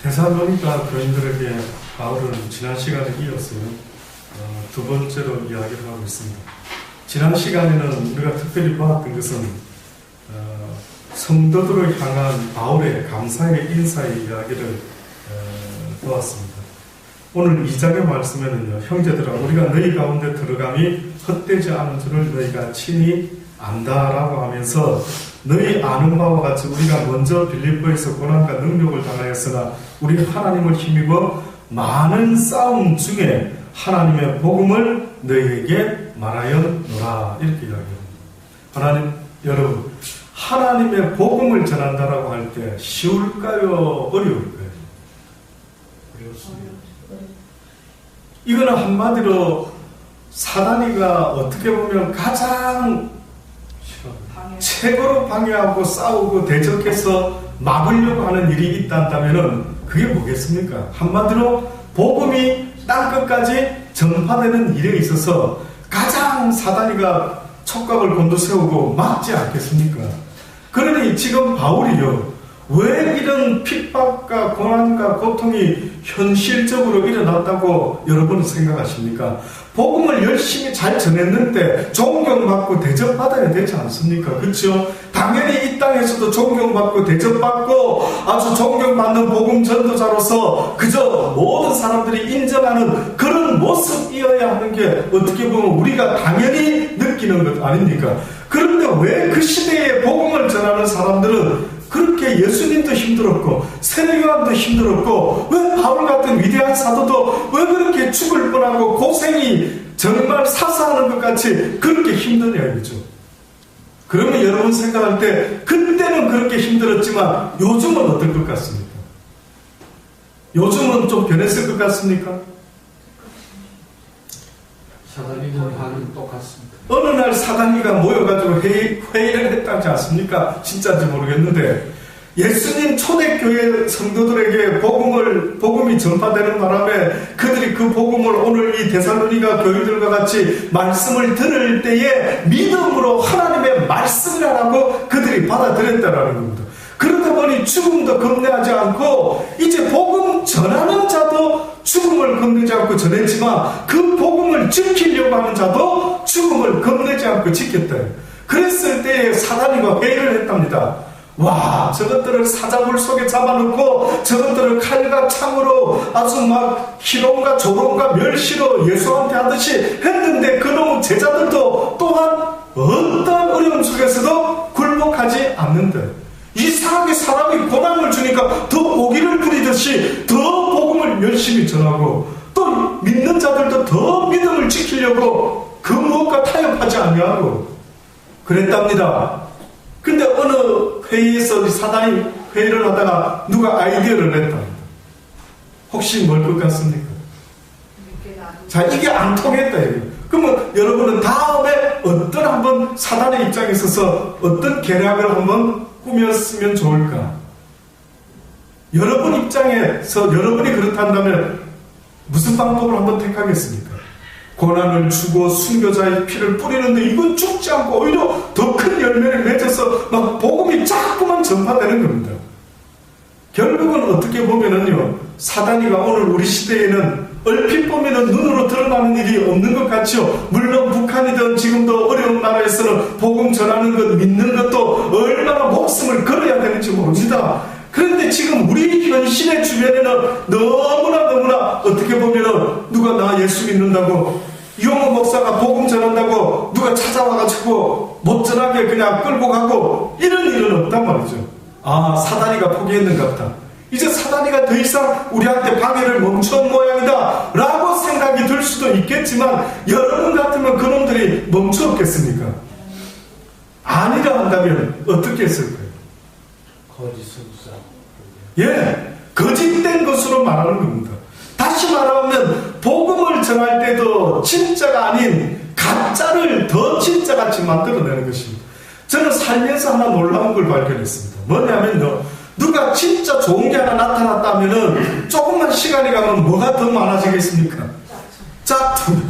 데살로니가 교인들에게 바울은 지난 시간에 이어서요, 두 번째로 이야기를 하고 있습니다. 지난 시간에는 우리가 특별히 보았던 것은 성도들을 향한 바울의 감사의 인사의 이야기를 보았습니다. 오늘 2장의 말씀에는요, 형제들아 우리가 너희 가운데 들어감이 헛되지 않은 줄을 너희가 친히 안다라고 하면서, 너희 아는 바와 같이 우리가 먼저 빌립보에서 고난과 능력을 당하였으나 우리 하나님을 힘입어 많은 싸움 중에 하나님의 복음을 너희에게 말하였노라, 이렇게 이야기합니다. 하나님, 여러분, 하나님의 복음을 전한다라고 할 때 쉬울까요? 어려울까요? 어렵습니다. 이거는 한마디로 사단이가 어떻게 보면 가장 최고로 방해하고 싸우고 대적해서 막으려고 하는 일이 있다면 그게 뭐겠습니까? 한마디로 복음이 땅끝까지 전파되는 일에 있어서 가장 사단이가 촉각을 곤두세우고 막지 않겠습니까? 그러니 지금 바울이요, 왜 이런 핍박과 고난과 고통이 현실적으로 일어났다고 여러분은 생각하십니까? 복음을 열심히 잘 전했는데 존경받고 대접받아야 되지 않습니까? 그렇죠? 당연히 이 땅에서도 존경받고 대접받고 아주 존경받는 복음 전도자로서 그저 모든 사람들이 인정하는 그런 모습이어야 하는 게 어떻게 보면 우리가 당연히 느끼는 것 아닙니까? 그런데 왜 그 시대에 복음을 전하는 사람들은 그렇게 예수님도 힘들었고 세례요한도 힘들었고, 왜 바울 같은 위대한 사도도 왜 그렇게 죽을 뻔하고 고생이 정말 사사하는 것 같이 그렇게 힘드냐 이거죠. 그러면 여러분 생각할 때 그때는 그렇게 힘들었지만 요즘은 어떨 것 같습니까? 요즘은 좀 변했을 것 같습니까? 사단이는 반응 똑같습니다. 어느 날 사단이가 모여가지고 회의를 했다지 않습니까? 진짜인지 모르겠는데, 예수님 초대교회 성도들에게 복음이 전파되는 바람에 그들이 그 복음을 오늘 이 데살로니가 교인들과 같이 말씀을 들을 때에 믿음으로 하나님의 말씀이라고 그들이 받아들였다라는 겁니다. 그러다 보니 죽음도 겁내하지 않고 이제 복음 전하는 자도 죽음을 겁내지 않고 전했지만 그 복음을 지키려고 하는 자도 죽음을 겁내지 않고 지켰다. 그랬을 때에 사단이가 회의를 했답니다. 와, 저것들을 사자굴 속에 잡아놓고 저것들을 칼과 창으로 아주 막 희롱과 조롱과 멸시로 예수한테 하듯이 했는데 그놈의 제자들도 또한 어떤 어려움 속에서도 굴복하지 않는다. 이상하게 사람이 고난을 주니까 더 오기를 부리듯이 더 복음을 열심히 전하고, 또 믿는 자들도 더 믿음을 지키려고 그 무엇과 타협하지 않냐고 그랬답니다. 근데 어느 회의에서 사단이 회의를 하다가 누가 아이디어를 냈답니다. 혹시 뭘 것 같습니까? 자, 이게 안 통했다 이거. 그러면 여러분은 다음에 어떤 한번 사단의 입장에 있어서 어떤 계략을 한번 꾸몄으면 좋을까? 여러분 입장에서 여러분이 그렇다면 무슨 방법을 한번 택하겠습니까? 고난을 주고 순교자의 피를 뿌리는데 이건 죽지 않고 오히려 더 큰 열매를 맺어서 막 복음이 자꾸만 전파되는 겁니다. 결국은 어떻게 보면은요, 사단이가 오늘 우리 시대에는 얼핏 보면은 눈으로 드러나는 일이 없는 것 같죠. 물론 북한이든 지금도 어려운 나라에서는 복음 전하는 것, 믿는 것도 얼마나 목숨을 걸어야 되는지 모릅니다. 그런데 지금 우리 현실의 주변에는 너무나 어떻게 보면은 누가 나 예수 믿는다고, 이용호 목사가 복음 전한다고 누가 찾아와가지고 못 전하게 그냥 끌고 가고 이런 일은 없단 말이죠. 아, 사단이가 포기했는가 보다. 이제 사단이가 더 이상 우리한테 방해를 멈춘 모양이다 라고 생각이 들 수도 있겠지만, 여러분 같으면 그놈들이 멈추었겠습니까? 아니라 한다면 어떻게 했을까요? 거짓을 쌓고. 예, 거짓된 것으로 말하는 겁니다. 다시 말하면 복음을 전할 때도 진짜가 아닌 가짜를 더 진짜같이 만들어내는 것입니다. 저는 살면서 하나 놀라운 걸 발견했습니다. 뭐냐면요, 누가 진짜 좋은 게 하나 나타났다면은 조금만 시간이 가면 뭐가 더 많아지겠습니까? 짝퉁.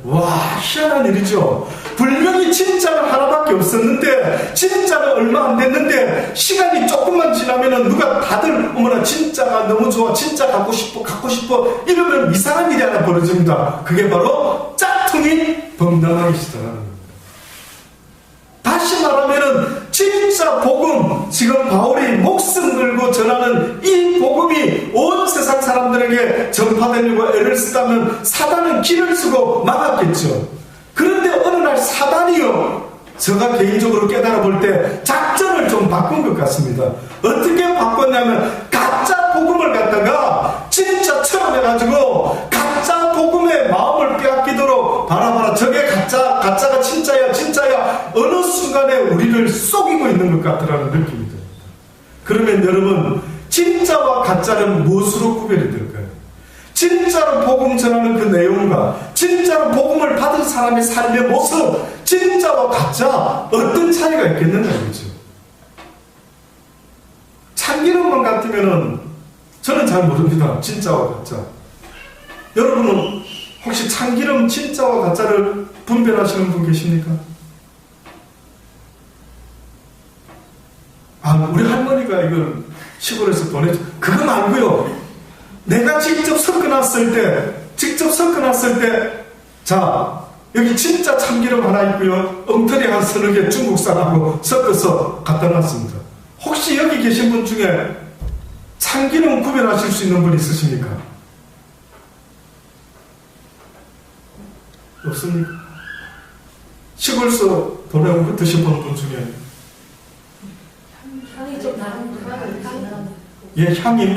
와, 희한한 일이죠. 분명히 진짜는 하나밖에 없었는데 진짜는 얼마 안 됐는데 시간이 조금만 지나면은 누가 다들 어머나 진짜가 너무 좋아, 진짜 갖고 싶어 이러면 이상한 일이 하나 벌어집니다. 그게 바로 짝퉁이 범람하기 시작하는 겁니다. 다시 말하면은 진짜 복음, 지금 바울이 목숨 걸고 전하는 이 복음이 온 세상 사람들에게 전파되려고 애를 쓰다면 사단은 길을 쓰고 막았겠죠. 그런데 어느 날 사단이요, 제가 개인적으로 깨달아 볼 때 작전을 좀 바꾼 것 같습니다. 어떻게 바꿨냐면 가짜 복음을 갖다가 진짜처럼 해가지고 가짜 복음의 마음을 빼앗기도록 봐라 저게 가짜가 진짜야 어느 순간에 우리를 속이고 있는 것 같더라는 느낌이 듭니다. 그러면 여러분, 진짜와 가짜는 무엇으로 구별이 될까요? 진짜로 복음 전하는 그 내용과 진짜로 복음을 받은 사람의 삶의 모습, 진짜와 가짜 어떤 차이가 있겠느냐 이거죠. 참기름만 같으면은 저는 잘 모릅니다. 진짜와 가짜. 여러분은 혹시 참기름 진짜와 가짜를 분별하시는 분 계십니까? 우리 할머니가 이걸 시골에서 보내줘. 그거 말고요. 내가 직접 섞어놨을 때, 자, 여기 진짜 참기름 하나 있고요. 엉터리 한 서너 개 중국산하고 섞어서 갖다 놨습니다. 혹시 여기 계신 분 중에 참기름 구별하실 수 있는 분 있으십니까? 없습니까? 시골서 돌아오고 드셔본 분 중에. 향이 좀 다른 예, 향이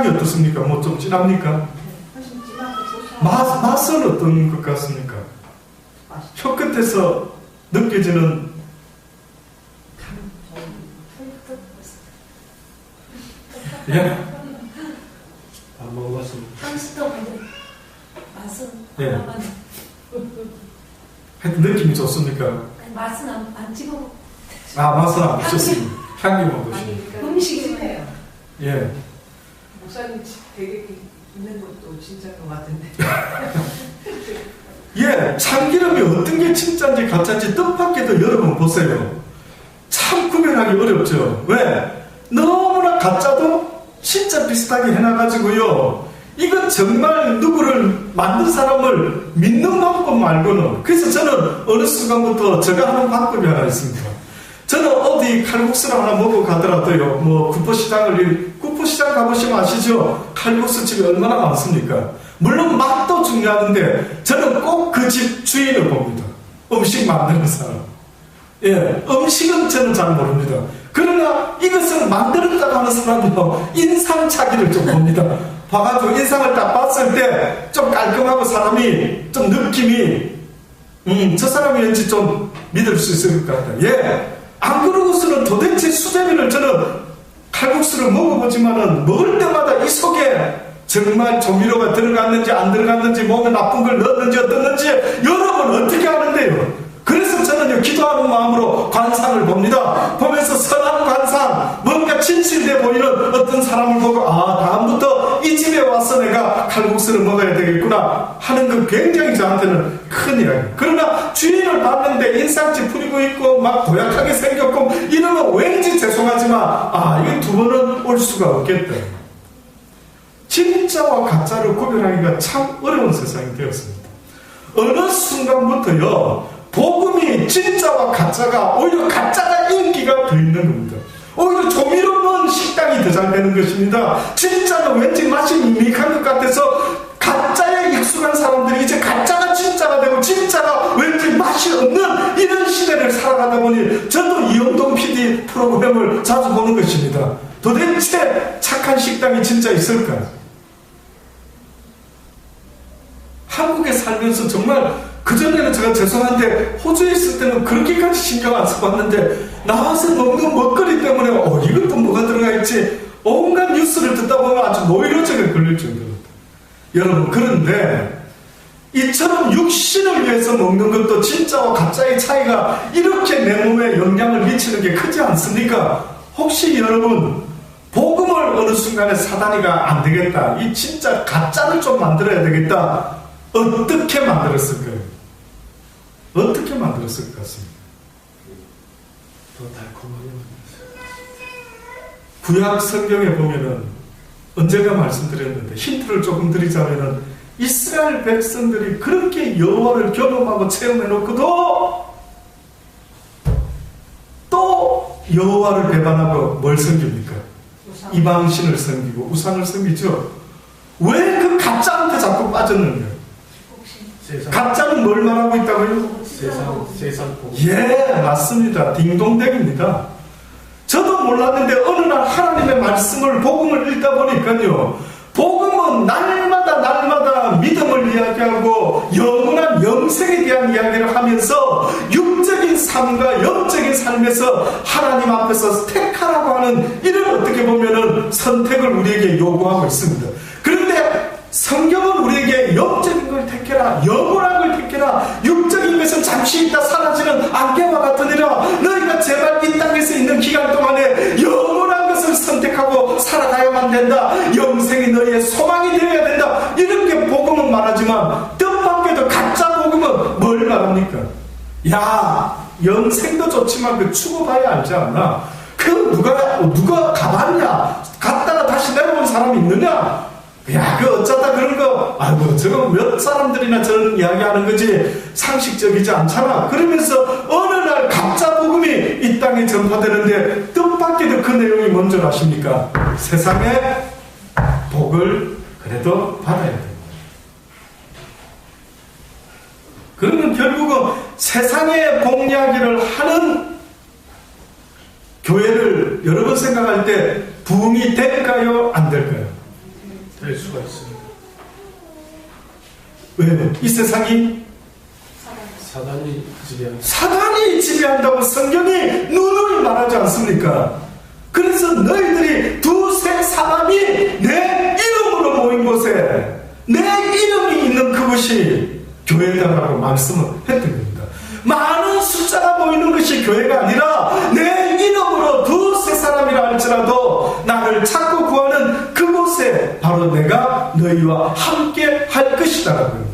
어떻습니까? 뭐 좀 진합니까? 맛은 어떤 것 같습니까? 혀 끝에서 느껴지는 예? 안 먹어봤습니다. 향수도 맛은 예. 하나만. 하여튼 느낌이 좋습니까? 아니, 맛은 안 찍어. 맛은 안 드셨습니다. 향기만 보시면. 음식이네요. 예. 목사님 되게 있는 것도 진짜인 것 같은데. 예, 참기름이 어떤 게 진짜인지 가짜인지 뜻밖에도 여러분 보세요. 참 구별하기 어렵죠. 왜? 너무나 가짜도 진짜 비슷하게 해놔가지고요. 이건 정말 누구를 만든 사람을 믿는 방법 말고는. 그래서 저는 어느 순간부터 제가 하는 방법이 하나 있습니다. 저는 어디 칼국수를 하나 먹고 가더라도요, 뭐 구포시장 가보시면 아시죠? 칼국수 집이 얼마나 많습니까? 물론 맛도 중요한데 저는 꼭 그 집 주인을 봅니다. 음식 만드는 사람. 예, 음식은 저는 잘 모릅니다. 그러나 이것을 만들었다고 하는 사람이요, 인상차기를 좀 봅니다. 봐가지고 인상을 딱 봤을 때 좀 깔끔하고 사람이 좀 느낌이 저 사람이 왠지 좀 믿을 수 있을 것 같다. 예. 안 그러고서는 도대체 수제비를 저는 칼국수를 먹어보지만은 먹을 때마다 이 속에 정말 조미료가 들어갔는지 안 들어갔는지 몸에 나쁜 걸 넣었는지 어떻는지 여러분 어떻게 하는데요? 그래서 저는요, 기도하는 마음으로 관상을 봅니다. 보면서 선한 관상, 뭔가 진실돼 보이는 어떤 사람을 보고 다음부터 이 집에 와서 내가 칼국수를 먹어야 되겠구나 하는 건 굉장히 저한테는 큰 이야기. 그러나 주인을 봤는데 인상지 부리고 있고 막 도약하게 생겼고 이러면 왠지 죄송하지만 이게 두 번은 올 수가 없겠다. 진짜와 가짜를 구별하기가 참 어려운 세상이 되었습니다. 어느 순간부터요, 복음이 진짜와 가짜가 오히려 가짜가 인기가 더 있는 겁니다. 오히려 조미료 넣은 식당이 더 잘 되는 것입니다. 진짜는 왠지 맛이 밋밋한 것 같아서 가짜에 익숙한 사람들이 이제 가짜가 진짜가 되고 진짜가 왠지 맛이 없는 이런 시대를 살아가다 보니 저도 이영동 PD 프로그램을 자주 보는 것입니다. 도대체 착한 식당이 진짜 있을까요? 한국에 살면서 정말 그전에는 제가 죄송한데 호주에 있을 때는 그렇게까지 신경 안 써봤는데 나와서 먹는 먹거리 때문에 이것도 뭐가 들어가 있지 온갖 뉴스를 듣다 보면 아주 노이로제가 걸릴 정도입니다. 여러분, 그런데 이처럼 육신을 위해서 먹는 것도 진짜와 가짜의 차이가 이렇게 내 몸에 영향을 미치는 게 크지 않습니까? 혹시 여러분 복음을 어느 순간에 사단이가 안 되겠다, 이 진짜 가짜를 좀 만들어야 되겠다, 어떻게 만들었을까요? 어떻게 만들었을 것 같습니다. 더 달콤하게 만들었어요. 구약 성경에 보면은 언젠가 말씀드렸는데 힌트를 조금 드리자면은 이스라엘 백성들이 그렇게 여호와를 경험하고 체험해 놓고도 또 여호와를 배반하고 뭘 섬깁니까? 이방신을 섬기고 우상을 섬기죠. 왜 그 가짜한테 자꾸 빠졌는가? 혹시 가짜는 뭘 말하고 있다고요? 세상 복. 예, 맞습니다. 딩동댕입니다. 저도 몰랐는데 어느 날 하나님의 말씀을 복음을 읽다 보니까요, 복음은 날마다 믿음을 이야기하고 영원한 영생에 대한 이야기를 하면서 육적인 삶과 영적인 삶에서 하나님 앞에서 택하라고 하는 이런 어떻게 보면은 선택을 우리에게 요구하고 있습니다. 그런데 성경은 우리에게 영적인 걸 택해라, 영원한 걸 택해라, 육적인 것은 잠시 있다 사라지는 안개와 같으니라. 너희가 제발 이 땅에서 있는 기간 동안에 영원한 것을 선택하고 살아가야만 된다. 영생이 너희의 소망이 되어야 된다. 이렇게 복음은 말하지만 뜻밖에도 가짜 복음은 뭘 말합니까? 야, 영생도 좋지만 그 추구봐야 알지 않나? 그 누가 가봤냐? 갔다가 다시 내려온 사람이 있느냐? 야, 그 어쩌다 그런 거, 아이고, 저거 몇 사람들이나 저런 이야기하는 거지, 상식적이지 않잖아. 그러면서 어느 날 가짜 복음이 이 땅에 전파되는데, 뜻밖에도 그 내용이 뭔 줄 아십니까? 세상의 복을 그래도 받아야 됩니다. 그러면 결국은 세상의 복 이야기를 하는 교회를 여러분 생각할 때 부흥이 될까요? 안 될까요? 될 수가 있습니다. 왜요? 이 세상이 사단이 지배한다. 사단이 지배한다고 성경이 누누이 말하지 않습니까? 그래서 너희들이 두세 사람이 내 이름으로 모인 곳에 내 이름이 있는 그곳이 교회다라고 말씀을 했던 겁니다. 많은 숫자가 모이는 것이 교회가 아니라 내 이름으로 두세 사람이라 할지라도 나를 찾고 구하는 그곳에 바로 내가 너희와 함께 할 것이다라고.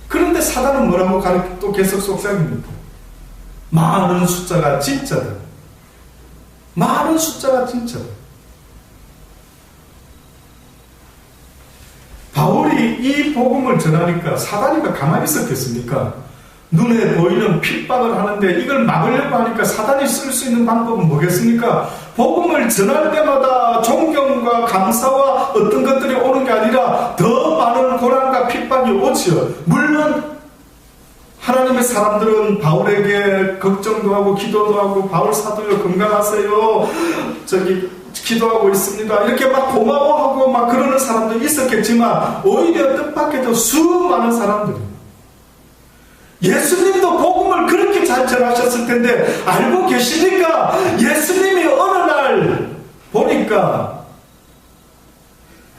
그런데 사단은 뭐라고 또 계속 속삭입니다. 많은 숫자가 진짜다. 많은 숫자가 진짜다. 바울이 이 복음을 전하니까 사단이가 가만히 있었겠습니까? 눈에 보이는 핍박을 하는데 이걸 막으려고 하니까 사단이 쓸 수 있는 방법은 뭐겠습니까? 복음을 전할 때마다 존경과 감사와 어떤 것들이 오는 게 아니라 더 많은 고난과 핍박이 오죠. 물론 하나님의 사람들은 바울에게 걱정도 하고 기도도 하고 바울 사도요 건강하세요 기도하고 있습니다 이렇게 막 고마워하고 막 그러는 사람도 있었겠지만 오히려 뜻밖에도 수많은 사람들이 예수님도 복음을 그렇게 잘 전하셨을 텐데 알고 계십니까? 예수님이 어느 날 보니까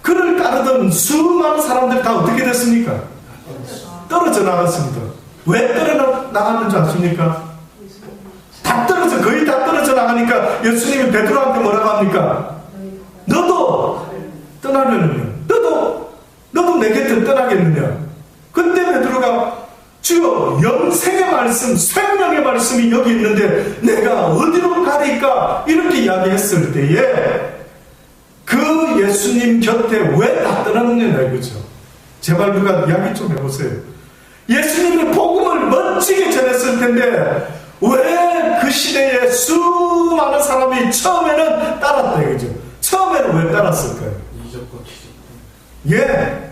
그를 따르던 수많은 사람들이 다 어떻게 됐습니까? 떨어져 나갔습니다. 왜 떨어나갔는 줄 아십니까? 거의 다 떨어져 나가니까 예수님이 베드로한테 뭐라고 합니까? 너도 떠나려느냐? 너도 내 곁을 떠나겠느냐? 그때 베드로가 주여 영생의 말씀, 생명의 말씀이 여기 있는데 내가 어디로 가리까? 이렇게 이야기했을 때에 그 예수님 곁에 왜 다 떠나느냐 이거죠. 제발 누가 이야기 좀 해보세요. 예수님이 복음을 멋지게 전했을 텐데 왜 그 시대에 수많은 사람이 처음에는 따랐다 이거죠. 처음에는 왜 따랐을까요? 이적과 기적. 예.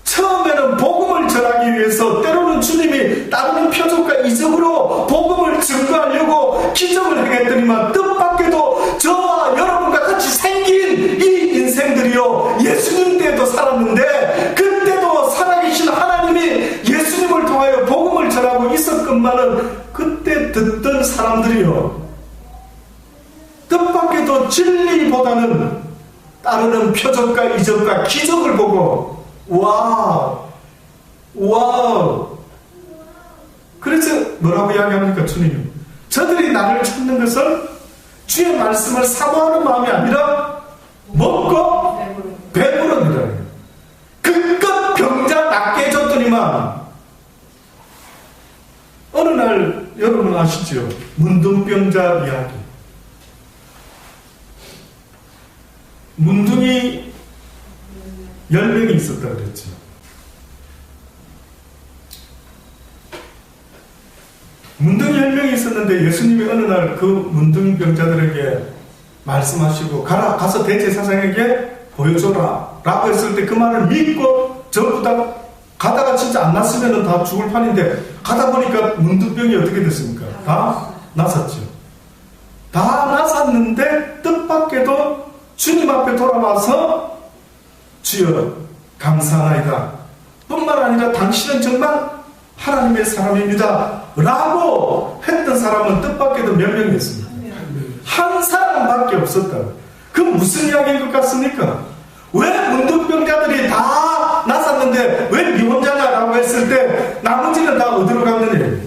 처음에는 복음을 전하기 위해서 때로는 주님이 따르는 표적과 이적으로 복음을 증거하려고 기적을 행했더니만 뜻밖에도 저와 여러분과 같이 생긴 이 인생들이요 예수님 때도 살았는데 그때도 살아계신 하나님이 예수님을 통하여 복음을 전하고 있었건만은 그때 듣던 사람들이요 뜻밖에도 진리보다는 따르는 표적과 이적과 기적을 보고 와우 그래서 뭐라고 이야기합니까? 주님이 저들이 나를 찾는 것은 주의 말씀을 사모하는 마음이 아니라 먹고 배부릅니다. 그껏 병자 낫게 해줬더니만 날 여러분 아시죠? 문둥병자 이야기. 문둥이 10명이 있었다 그랬죠. 문둥이 10명이 있었는데 예수님이 어느 날 그 문둥병자들에게 말씀하시고 가서 대제사장에게 보여줘라 라고 했을 때 그 말을 믿고 전부 다 가다가 진짜 안 났으면 다 죽을 판인데 가다 보니까 문둥병이 어떻게 됐습니까? 다 났었죠. 다 났었는데 뜻밖에도 주님 앞에 돌아와서 주여 감사하나이다 뿐만 아니라 당신은 정말 하나님의 사람입니다 라고 했던 사람은 뜻밖에도 몇 명이었습니까? 한 사람밖에 없었다. 그 무슨 이야기인 것 같습니까? 왜 문둥병자들이 다 났었는데 왜 네 혼자냐라고 했을 때 나머지는 다 어디로 갔느냐?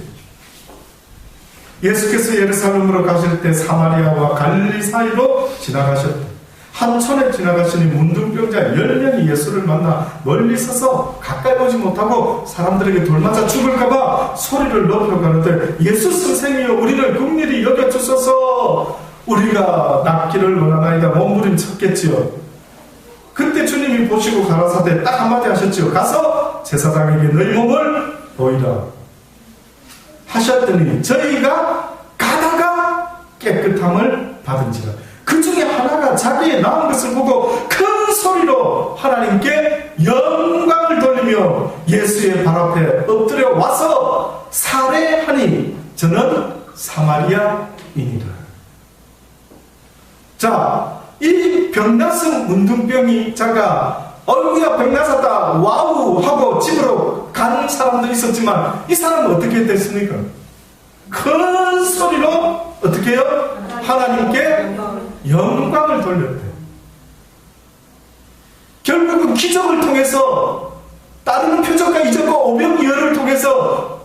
예수께서 예루살렘으로 가실 때 사마리아와 갈릴리 사이로 지나가셨다. 한 촌에 지나가시니 문둥병자 10명이 예수를 만나 멀리 서서 가까이 오지 못하고 사람들에게 돌맞아 죽을까봐 소리를 높여 가는데 예수 선생이여 우리를 긍휼히 여겨주소서 우리가 낫기를 원하나이다 몸부림쳤겠지요. 그때 주님이 보시고 가라사대 딱 한마디 하셨지요. 가서 제사장에게 너희 몸을 보이라 하셨더니 저희가 가다가 깨끗함을 받은지라. 그 중에 하나가 자기의 나은 것을 보고 큰 소리로 하나님께 영광을 돌리며 예수의 발 앞에 엎드려 와서 살해하니 저는 사마리아인이라. 자, 이 병나서 문둥병이 자가 어이구야 병나섰다 와우 하고 집으로 간 사람도 있었지만 이 사람은 어떻게 됐습니까? 큰 소리로 어떻게 해요? 하나님께 영광을 돌렸대요. 결국은 기적을 통해서 다른 표적과 이적과 오병이어를 통해서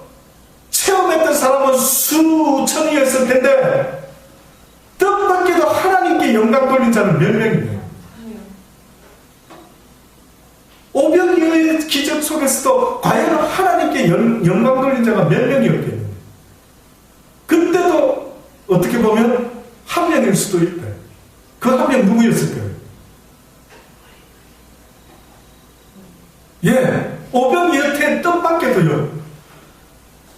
체험했던 사람은 수천이었을 텐데 뜻밖에도 하나님께 영광 돌린 자는 몇 명이네요. 오병이어의 기적 속에서도 과연 하나님께 영광 돌린 자가 몇 명이었겠느냐. 그때도 어떻게 보면 한 명일 수도 있다. 그 한 명 누구였을까요? 예, 오병이어의 뜻밖에도요.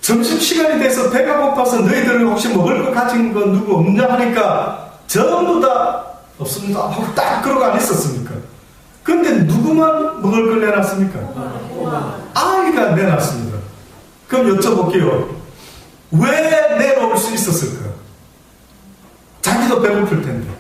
점심시간이 돼서 배가 고파서 너희들은 혹시 먹을 거 가진 거 누구 없냐 하니까 전부 다 없습니다 하고 딱 그러고 안 있었습니까? 근데 누구만 먹을 걸 내놨습니까? 아이가 내놨습니다. 그럼 여쭤볼게요. 왜 내놓을 수 있었을까? 자기도 배고플 텐데.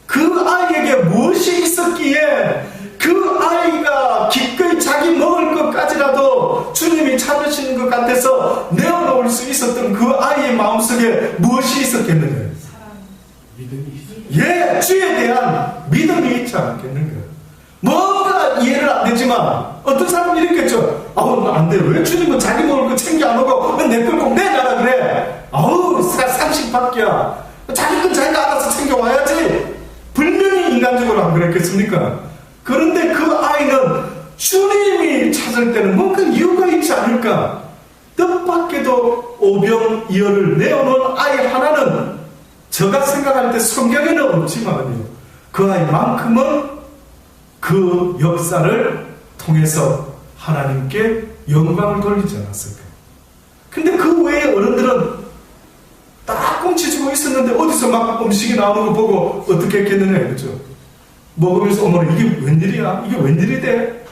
그 아이에게 무엇이 있었기에 그 아이가 기꺼이 자기 먹을 것까지라도 주님이 찾으시는 것 같아서 내어놓을 수 있었던 그 아이의 마음속에 무엇이 있었겠느냐? 믿음이 있어요. 예, 주에 대한 믿음이 있지 않겠는가? 뭔가 이해를 안 되지만 어떤 사람은 이랬겠죠. 아우 안 돼. 왜 주님은 자기 먹을 거 챙겨 안 오고 내 걸 꼭 내놔라 그래. 아우 상식밖이야. 자기 건 자기가 알아서 챙겨와야지. 분명히 인간적으로 안 그랬겠습니까? 그런데 그 아이는 주님이 찾을 때는 뭔가 이유가 있지 않을까? 뜻밖에도 오병이어를 내어놓은 아이 하나는 제가 생각할 때 성경에는 없지만요. 그 아이만큼은 그 역사를 통해서 하나님께 영광을 돌리지 않았을까? 근데 그 외에 어른들은 딱 꽁치주고 있었는데 어디서 막 음식이 나오는 거 보고 어떻게 했겠느냐 그렇죠? 먹으면서 어머나 이게 웬일이야? 이게 웬일이 돼?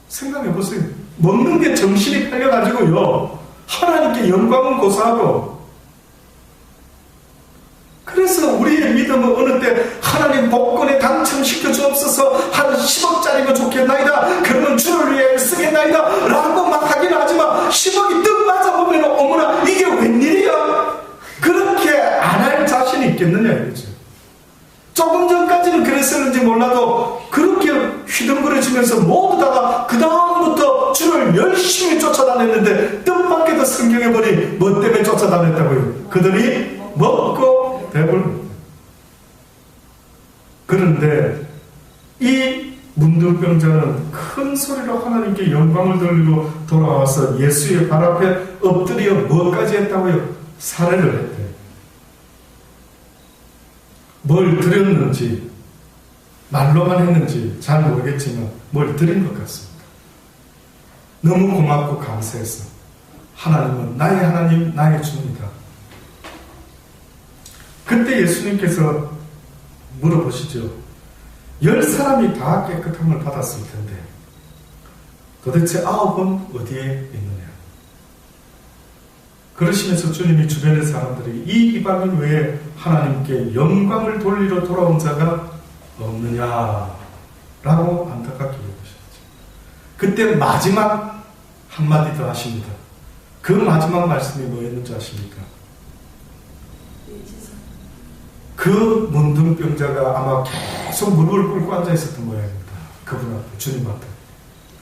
생각해보세요. 먹는 게 정신이 팔려가지고요. 하나님께 영광은 고사하고 그래서 우리의 믿음은 어느 때 하나님 복권에 당첨시켜 주옵소서 한 10억짜리면 좋겠나이다. 그러면 주를 위해 쓰겠나이다. 라고 막 하기는 하지만 10억이 뜻 맞아보면 어머나 이게 웬일이야? 그렇게 안 할 자신이 있겠느냐 이거죠. 조금 전까지는 그랬었는지 몰라도 그렇게 휘둥그레지면서 모두 다가 그 다음부터 주를 열심히 쫓아다녔는데 뜻밖에도 성경에 보니 뭐 때문에 쫓아다녔다고요? 그들이 먹고 배불러. 그런데 이 문둥이 문둥병자는 큰 소리로 하나님께 영광을 돌리고 돌아와서 예수의 발 앞에 엎드려 뭐까지 했다고요? 살해를 했대요. 뭘 드렸는지 말로만 했는지 잘 모르겠지만 뭘 드린 것 같습니다. 너무 고맙고 감사해서 하나님은 나의 하나님, 나의 주입니다. 그때 예수님께서 물어보시죠. 10사람이 다 깨끗함을 받았을 텐데 도대체 9은 어디에 있느냐? 그러시면서 주님이 주변의 사람들이 이 이방인 외에 하나님께 영광을 돌리러 돌아온 자가 없느냐라고 안타깝게 여기셨죠. 그때 마지막 한마디 더 하십니다. 그 마지막 말씀이 뭐였는지 아십니까? 그 문둥병자가 아마 계속 무릎을 꿇고 앉아 있었던 모양입니다. 그분 앞에, 주님 앞에.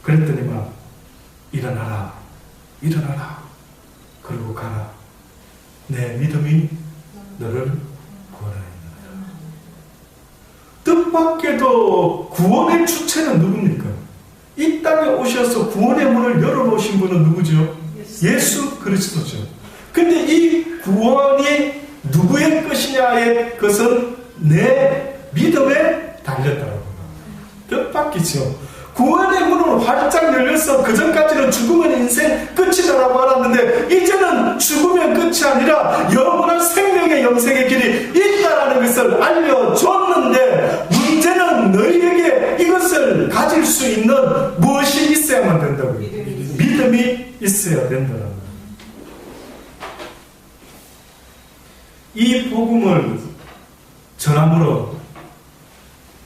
그랬더니만 일어나라, 일어나라, 그리고 가라. 내 믿음이 너를 구원하였느니라. 뜻밖에도 구원의 주체는 누굽니까? 이 땅에 오셔서 구원의 문을 열어놓으신 분은 누구죠? 예수 그리스도죠. 근데 이 구원이 누구의 것이냐의 것은 내 믿음에 달렸다고 합니다. 뜻밖이죠. 구원의 문은 활짝 열려서 그전까지는 죽으면 인생 끝이다라고 알았는데 이제는 죽으면 끝이 아니라 영원한 생명의 영생의 길이 있다라는 것을 알려줬는데 문제는 너희에게 이것을 가질 수 있는 무엇이 있어야만 된다고요. 믿음이 있어야 된다는 거예요. 이 복음을 전함으로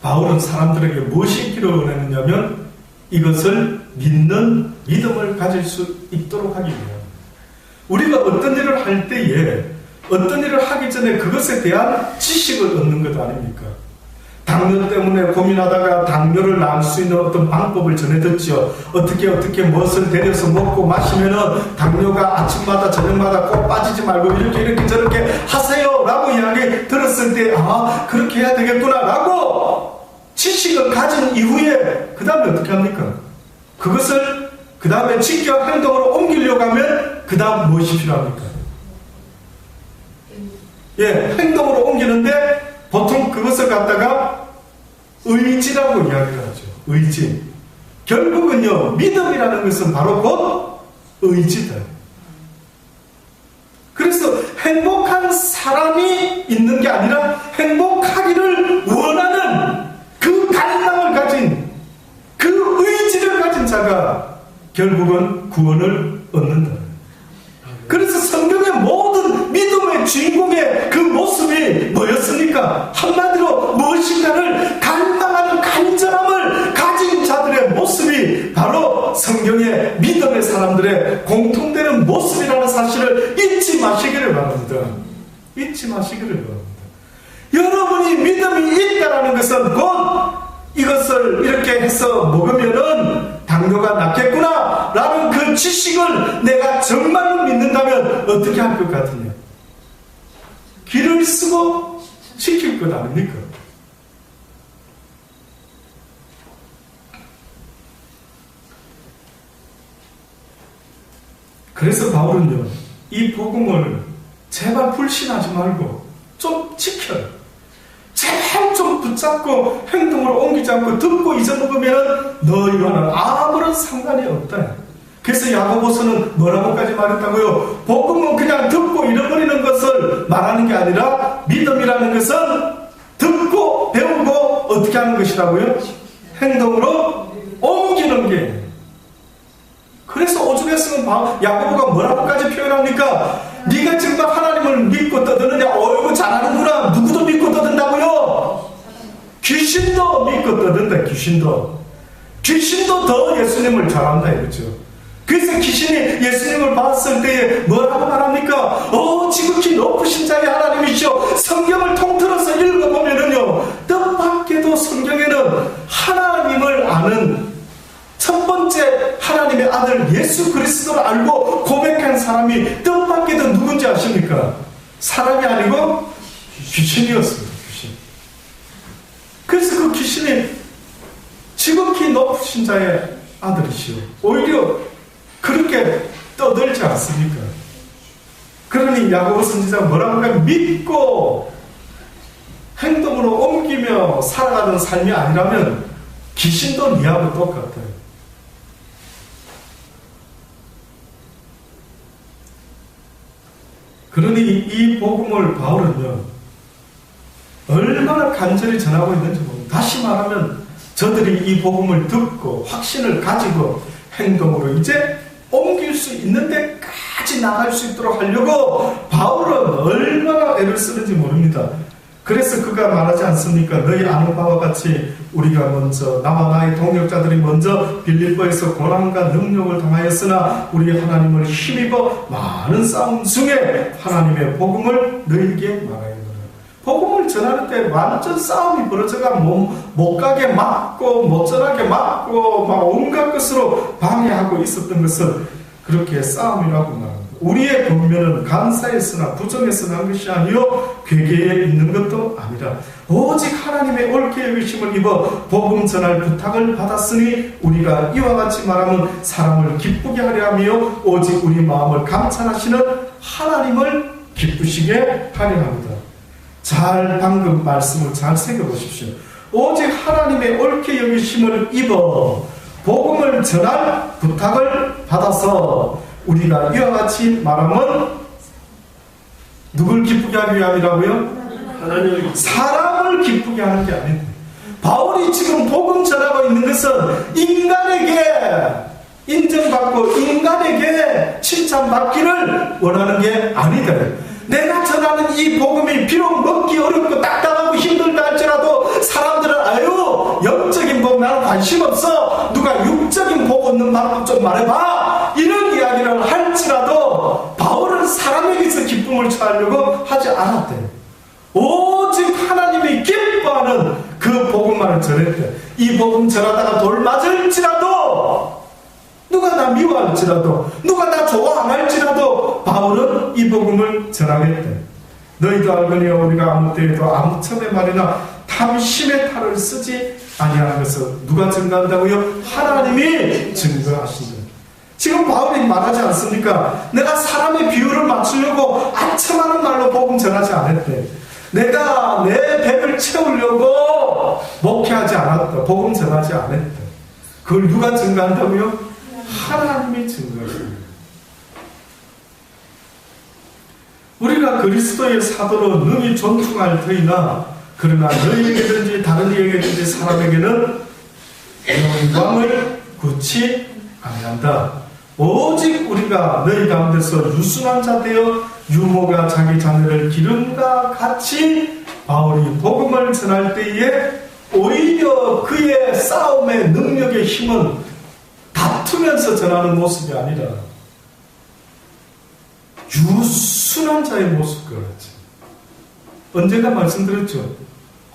바울은 사람들에게 무엇이 있기를 원했느냐면 이것을 믿는 믿음을 가질 수 있도록 하기 위함입니다. 우리가 어떤 일을 할 때에 어떤 일을 하기 전에 그것에 대한 지식을 얻는 것 아닙니까? 당뇨 때문에 고민하다가 당뇨를 나을 수 있는 어떤 방법을 전해 듣죠. 어떻게 무엇을 데려서 먹고 마시면은 당뇨가 아침마다 저녁마다 꼭 빠지지 말고 이렇게 저렇게 하세요 라고 이야기 들었을 때 그렇게 해야 되겠구나 라고 지식을 가진 이후에 그 다음에 어떻게 합니까? 그것을 그 다음에 지켜 행동으로 옮기려고 하면 그 다음 무엇이 필요합니까? 행동으로 옮기는데 보통 그것을 갖다가 의지라고 이야기를 하죠. 의지. 결국은요, 믿음이라는 것은 바로 곧 의지다. 그래서 행복한 사람이 있는 게 아니라 행복하기를 원하는 그 갈망을 가진 그 의지를 가진 자가 결국은 구원을 얻는다. 그래서 성경의 모든 믿음의 주인공의 그 모습이 뭐였습니까? 한마디로 무엇인가를 갈망하는 간절함을 가진 자들의 모습이 바로 성경의 믿음의 사람들의 공통되는 모습이라는 사실을 잊지 마시기를 바랍니다. 잊지 마시기를 바랍니다. 여러분이 믿음이 있다는 것은 곧 이것을 이렇게 해서 먹으면은 당뇨가 낫겠구나 라는 그 지식을 내가 정말로 믿는다면 어떻게 할 것 같으냐? 길을 쓰고 지킬 것 아닙니까? 그래서 바울은요, 이 복음을 제발 불신하지 말고 좀 지켜요. 제발 좀 붙잡고 행동으로 옮기지 않고 듣고 잊어먹으면 너희와는 아무런 상관이 없다. 그래서 야고보서는 뭐라고까지 말했다고요? 복음은 그냥 듣고 잃어버리는 것을 말하는 게 아니라 믿음이라는 것은 듣고 배우고 어떻게 하는 것이라고요? 행동으로 옮기는 게. 그래서 오죽 했으면 야고보가 뭐라고까지 표현합니까? 네가 지금 하나님을 믿고 떠드느냐? 어이구 잘하는구나. 누구도 믿고 떠든다고요? 귀신도 믿고 떠든다. 귀신도 더 예수님을 잘한다 이거죠. 그래서 귀신이 예수님을 봤을 때에 뭐라고 말합니까? 지극히 높으신 자의 하나님이시오. 성경을 통틀어서 읽어보면은요, 뜻밖에도 성경에는 하나님을 아는 첫 번째 하나님의 아들 예수 그리스도를 알고 고백한 사람이 뜻밖에도 누군지 아십니까? 사람이 아니고 귀신이었습니다. 귀신. 그래서 그 귀신이 지극히 독신자의 아들이시오. 오히려 그렇게 떠들지 않습니까? 그러니 야고보 선지자가 뭐라고 하면 믿고 행동으로 옮기며 살아가는 삶이 아니라면 귀신도 니하고 똑같아요. 그러니 이 복음을 바울은요, 얼마나 간절히 전하고 있는지 모릅니다. 다시 말하면 저들이 이 복음을 듣고 확신을 가지고 행동으로 이제 옮길 수 있는 데까지 나갈 수 있도록 하려고 바울은 얼마나 애를 쓰는지 모릅니다. 그래서 그가 말하지 않습니까? 너희 아는 바와 같이 우리가 먼저 나와 나의 동역자들이 먼저 빌립보에서 고난과 능력을 당하였으나 우리 하나님을 힘입어 많은 싸움 중에 하나님의 복음을 너희에게 말하였노라. 복음을 전할 때 완전 싸움이 벌어져가 못 가게 막고 못 전하게 막고 막 온갖 것으로 방해하고 있었던 것을 그렇게 싸움이라고 말합니다. 우리의 권면은 감사에서나 부정에서나 한 것이 아니요 괴계에 있는 것도 아니라 오직 하나님의 옳게 여기심을 입어 복음 전할 부탁을 받았으니 우리가 이와 같이 말하면 사람을 기쁘게 하려 하며 오직 우리 마음을 감찰하시는 하나님을 기쁘시게 하려 합니다. 잘 방금 말씀을 잘 새겨보십시오. 오직 하나님의 옳게 여기심을 입어 복음을 전할 부탁을 받아서 우리가 이와 같이 말하면 누굴 기쁘게 하기 위함이라고요? 하나님을 사람을 기쁘게 하는 게 아닌데, 바울이 지금 복음 전하고 있는 것은 인간에게 인정받고 인간에게 칭찬받기를 원하는 게 아니다. 내가 전하는 이 복음이 비록 먹기 어렵고 딱딱하고 힘들다 할지라도 사람들은 아유 영적인 복 나는 관심 없어, 누가 육적인 복 얻는 방법 좀 말해봐, 이런 이야기를 할지라도 바울은 사람에게서 기쁨을 취하려고 하지 않았대요. 오직 하나님이 기뻐하는 그 복음만을 전했대. 이 복음 전하다가 돌 맞을지라도, 누가 나 미워할지라도, 누가 나 좋아 안 할지라도 바울은 이 복음을 전하겠대. 너희도 알거니와 우리가 아무 때에도 아무 첨의 말이나 탐심의 탈을 쓰지 아니하는 것을 누가 증거한다고요? 하나님이 증거하신다. 지금 바울이 말하지 않습니까? 내가 사람의 비율을 맞추려고 아첨하는 말로 복음 전하지 않았대. 내가 내 배를 채우려고 목회하지 않았다. 복음 전하지 않았다. 그걸 누가 증거한다고요? 하나님이 증거하십니다. 우리가 그리스도의 사도로 능히 존중할 터이나 그러나 너희에게든지 다른 이에게든지 사람에게는 영광을 굳이 아니한다. 오직 우리가 너희 가운데서 유순한 자 되어 유모가 자기 자녀를 기름과 같이 바울이 복음을 전할 때에 오히려 그의 싸움의 능력의 힘은 다투면서 전하는 모습이 아니라 유순한 자의 모습과 같이. 언젠가 말씀드렸죠.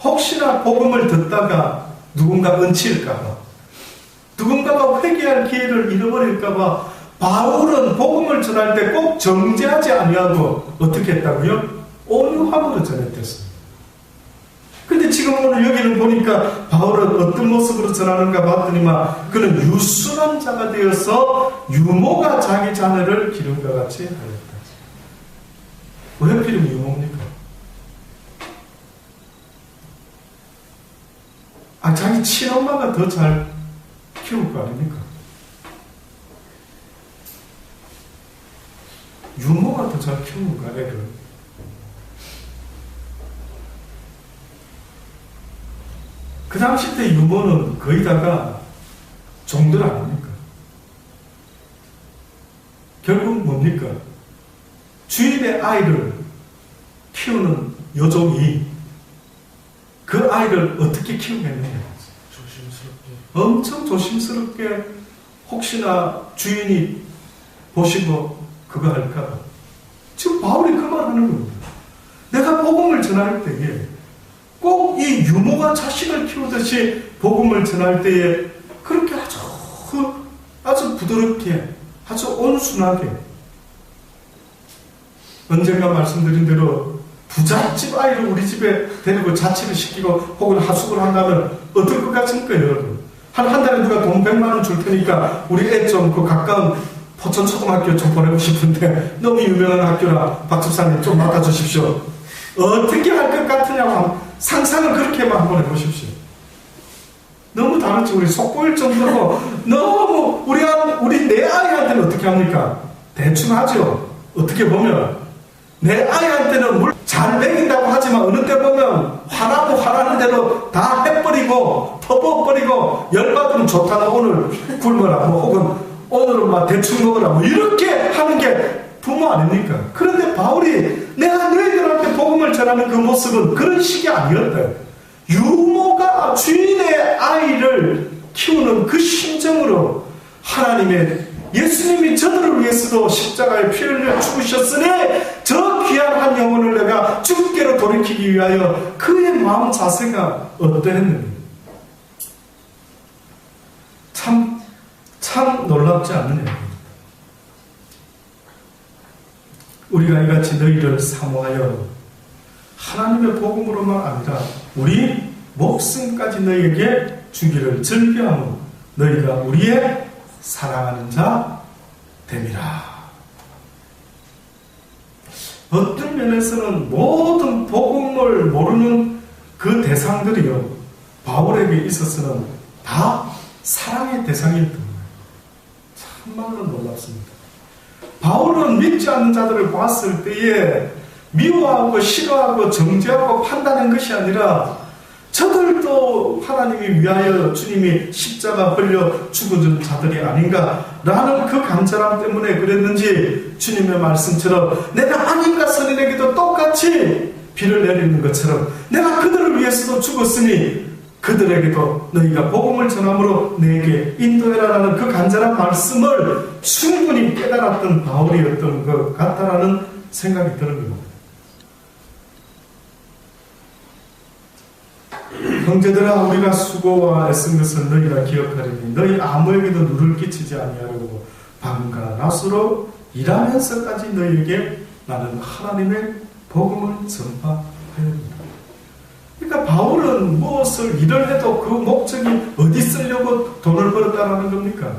혹시나 복음을 듣다가 누군가 얹힐까봐, 누군가가 회개할 기회를 잃어버릴까봐 바울은 복음을 전할 때 꼭 정죄하지 아니하고 어떻게 했다고요? 온유함으로 전했댔습니다. 근데 지금 오늘 여기를 보니까 바울은 어떤 모습으로 전하는가 봤더니만 그는 유순한 자가 되어서 유모가 자기 자녀를 기름과 같이 하였다. 왜 하필이면 유모입니까? 자기 친엄마가 더 잘 키울 거 아닙니까? 유모가 더 잘 키우는가, 애를? 그 당시 때 유모는 거의 다가 종들 아닙니까? 결국 뭡니까? 주인의 아이를 키우는 여종이 그 아이를 어떻게 키우겠느냐? 조심스럽게. 엄청 조심스럽게, 혹시나 주인이 보시고 그거 할까봐. 지금 바울이 그 말 하는 겁니다. 내가 복음을 전할 때에 꼭 이 유모가 자식을 키우듯이 복음을 전할 때에 그렇게 아주 부드럽게, 아주 온순하게. 언젠가 말씀드린 대로 부잣집 아이를 우리 집에 데리고 자취를 시키고 혹은 하숙을 한다면 어떨 것 같습니까, 여러분? 한 달에 누가 돈 100만 원 줄 테니까 우리 애 좀 그 가까운 포천 초등학교 좀 보내고 싶은데 너무 유명한 학교라 박 집사님 좀 맡아주십시오. 어떻게 할 것 같으냐고 상상을 그렇게만 한번 해보십시오. 너무 다르지. 우리 속보일 정도로 너무 우리 내 아이한테는 어떻게 합니까? 대충 하죠. 어떻게 보면 내 아이한테는 물 잘 먹인다고 하지만 어느 때 보면 화나고 화나는 대로 다 해버리고 퍼부어버리고 열받으면 좋다나 오늘 굶어라 뭐 혹은 오늘은 막 대충 먹으라 뭐 이렇게 하는 게 부모 아닙니까? 그런데 바울이 내가 너희들한테 복음을 전하는 그 모습은 그런 식이 아니었다. 유모가 주인의 아이를 키우는 그 심정으로 하나님의 예수님이 저들을 위해서도 십자가에 피를 흘려 죽으셨으니 저 귀한 한 영혼을 내가 주께로 돌이키기 위하여 그의 마음 자세가 어떠했는가. 참 놀랍지 않느냐. 우리가 이같이 너희를 사모하여 하나님의 복음으로만 아니라 우리 목숨까지 너희에게 주기를 즐겨하며 너희가 우리의 사랑하는 자 됨이라. 어떤 면에서는 모든 복음을 모르는 그 대상들이요 바울에게 있어서는 다 사랑의 대상이었던 거예요. 참말로 놀랍습니다. 바울은 믿지 않는 자들을 봤을 때에 미워하고 싫어하고 정죄하고 판단한 것이 아니라 저들도 하나님이 위하여 주님이 십자가 흘려 죽어준 자들이 아닌가라는 그 간절함 때문에 그랬는지 주님의 말씀처럼 내가 악인과 선인에게도 똑같이 비를 내리는 것처럼 내가 그들을 위해서도 죽었으니 그들에게도 너희가 복음을 전함으로 내게 인도해라라는 그 간절한 말씀을 충분히 깨달았던 바울이었던 것 같다라는 생각이 드는 겁니다. 형제들아 우리가 수고와 애쓴 것을 너희가 기억하리니 너희 아무에게도 누를 끼치지 아니하려고 밤과 낮으로 일하면서까지 너희에게 나는 하나님의 복음을 전파하였다. 그러니까 바울은 무엇을 일을 해도 그 목적이 어디 쓰려고 돈을 벌었다는 겁니까?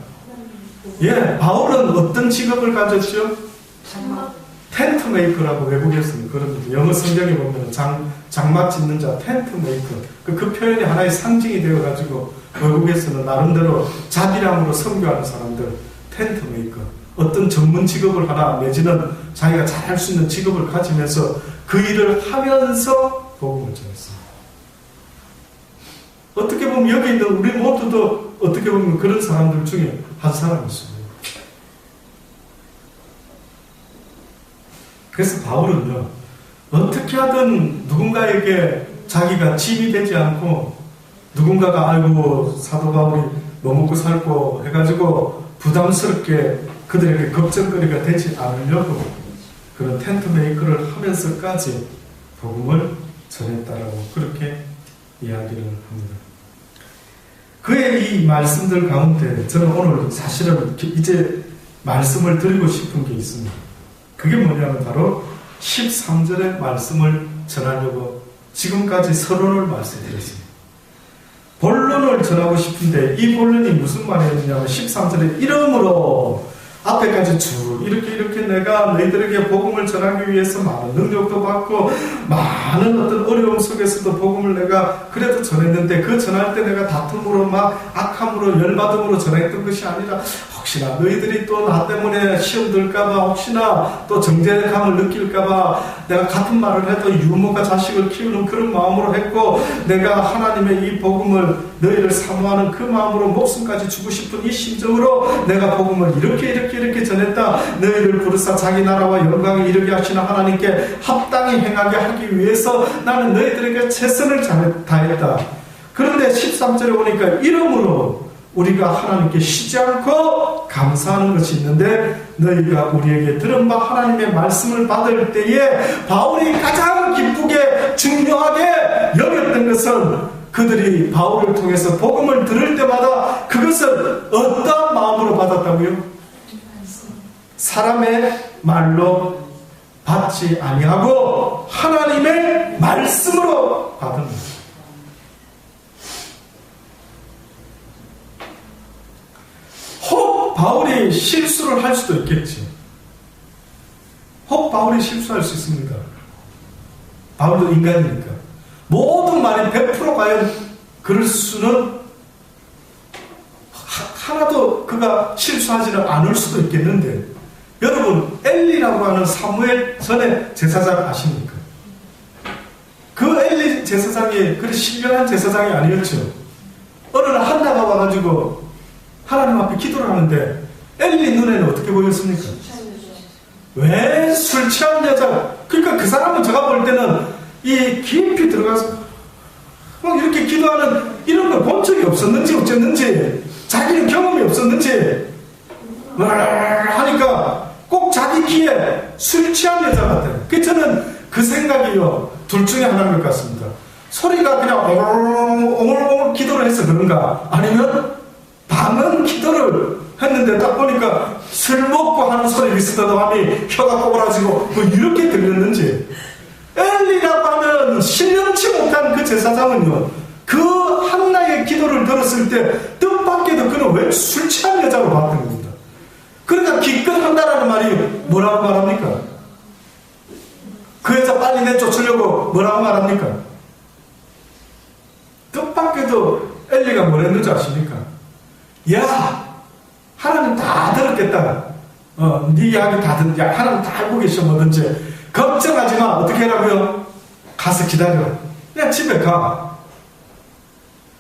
예, 바울은 어떤 직업을 가졌죠? 텐트 메이커라고 외국에서는 그런 영어 성경에 보면 장막 짓는 자 텐트 메이커 그 표현이 하나의 상징이 되어가지고 외국에서는 나름대로 자비람으로 선교하는 사람들 텐트 메이커 어떤 전문 직업을 하나 내지는 자기가 잘할 수 있는 직업을 가지면서 그 일을 하면서 복음을 전했습니다. 어떻게 보면 여기 있는 우리 모두도 어떻게 보면 그런 사람들 중에 한 사람이었습니다. 그래서 바울은요, 어떻게 하든 누군가에게 자기가 짐이 되지 않고 누군가가 아이고 사도 바울이 뭐 먹고 살고 해가지고 부담스럽게 그들에게 걱정거리가 되지 않으려고 그런 텐트 메이커를 하면서까지 복음을 전했다라고 그렇게 이야기를 합니다. 그의 이 말씀들 가운데 저는 오늘 사실은 이제 말씀을 드리고 싶은 게 있습니다. 그게 뭐냐면 바로 13절의 말씀을 전하려고 지금까지 서론을 말씀드렸습니다. 본론을 전하고 싶은데 이 본론이 무슨 말이었냐면 13절에 이름으로 앞에까지 쭉 이렇게 내가 너희들에게 복음을 전하기 위해서 많은 능력도 받고 많은 어떤 어려움 속에서도 복음을 내가 그래도 전했는데 그 전할 때 내가 다툼으로 막 악함으로 열받음으로 전했던 것이 아니라 혹시나 너희들이 또 나 때문에 시험 들까봐 혹시나 또 정죄감을 느낄까봐 내가 같은 말을 해도 유모가 자식을 키우는 그런 마음으로 했고 내가 하나님의 이 복음을 너희를 사모하는 그 마음으로 목숨까지 주고 싶은 이 심정으로 내가 복음을 이렇게 전했다. 너희를 부르사 자기 나라와 영광에 이르게 하시는 하나님께 합당히 행하게 하기 위해서 나는 너희들에게 최선을 다했다. 그런데 13절에 보니까 이름으로 우리가 하나님께 쉬지 않고 감사하는 것이 있는데 너희가 우리에게 들은 바 하나님의 말씀을 받을 때에 바울이 가장 기쁘게 중요하게 여겼던 것은 그들이 바울을 통해서 복음을 들을 때마다 그것을 어떤 마음으로 받았다고요? 사람의 말로 받지 아니하고 하나님의 말씀으로 받은 것입니다. 실수를 할 수도 있겠지. 혹 바울이 실수할 수 있습니다. 바울도 인간이니까. 모든 말이 100% 과연 그럴 수는 하나도 그가 실수하지는 않을 수도 있겠는데, 여러분 엘리라고 하는 사무엘 전에 제사장 아십니까? 그 엘리 제사장이 그리 신령한 제사장이 아니었죠. 어느 날 한나가 와가지고 하나님 앞에 기도를 하는데 엘리 눈에는 어떻게 보였습니까? 왜 술 취한 여자? 그러니까 그 사람은 제가 볼 때는 이 깊이 들어가서 막 이렇게 기도하는 이런 걸 본 적이 없었는지 어쨌는지, 자기는 경험이 없었는지 하니까 꼭 자기 귀에 술 취한 여자 같아요. 그래서 저는 그 생각이요, 둘 중에 하나인 것 같습니다. 소리가 그냥 옹얼옹얼 기도를 해서 그런가, 아니면 방언 기도를 했는데 딱 보니까 술 먹고 하는 소리 비슷하더니 혀가 꼬부라지고 뭐 이렇게 들렸는지. 엘리라고 하는 신령치 못한 그 제사장은요, 그 한나의 기도를 들었을 때 뜻밖에도 그는 왜 술 취한 여자로 봤던 겁니다. 그러니까 기껏 한다라는 말이 뭐라고 말합니까? 그 여자 빨리 내쫓으려고 뭐라고 말합니까? 뜻밖에도 엘리가 뭘 했는지 아십니까? 야, 하나님 다 들었겠다. 네 이야기 다 듣, 야, 하나님 다 알고 계셔 뭐든지 걱정하지 마. 어떻게 하라고요? 가서 기다려. 그냥 집에 가.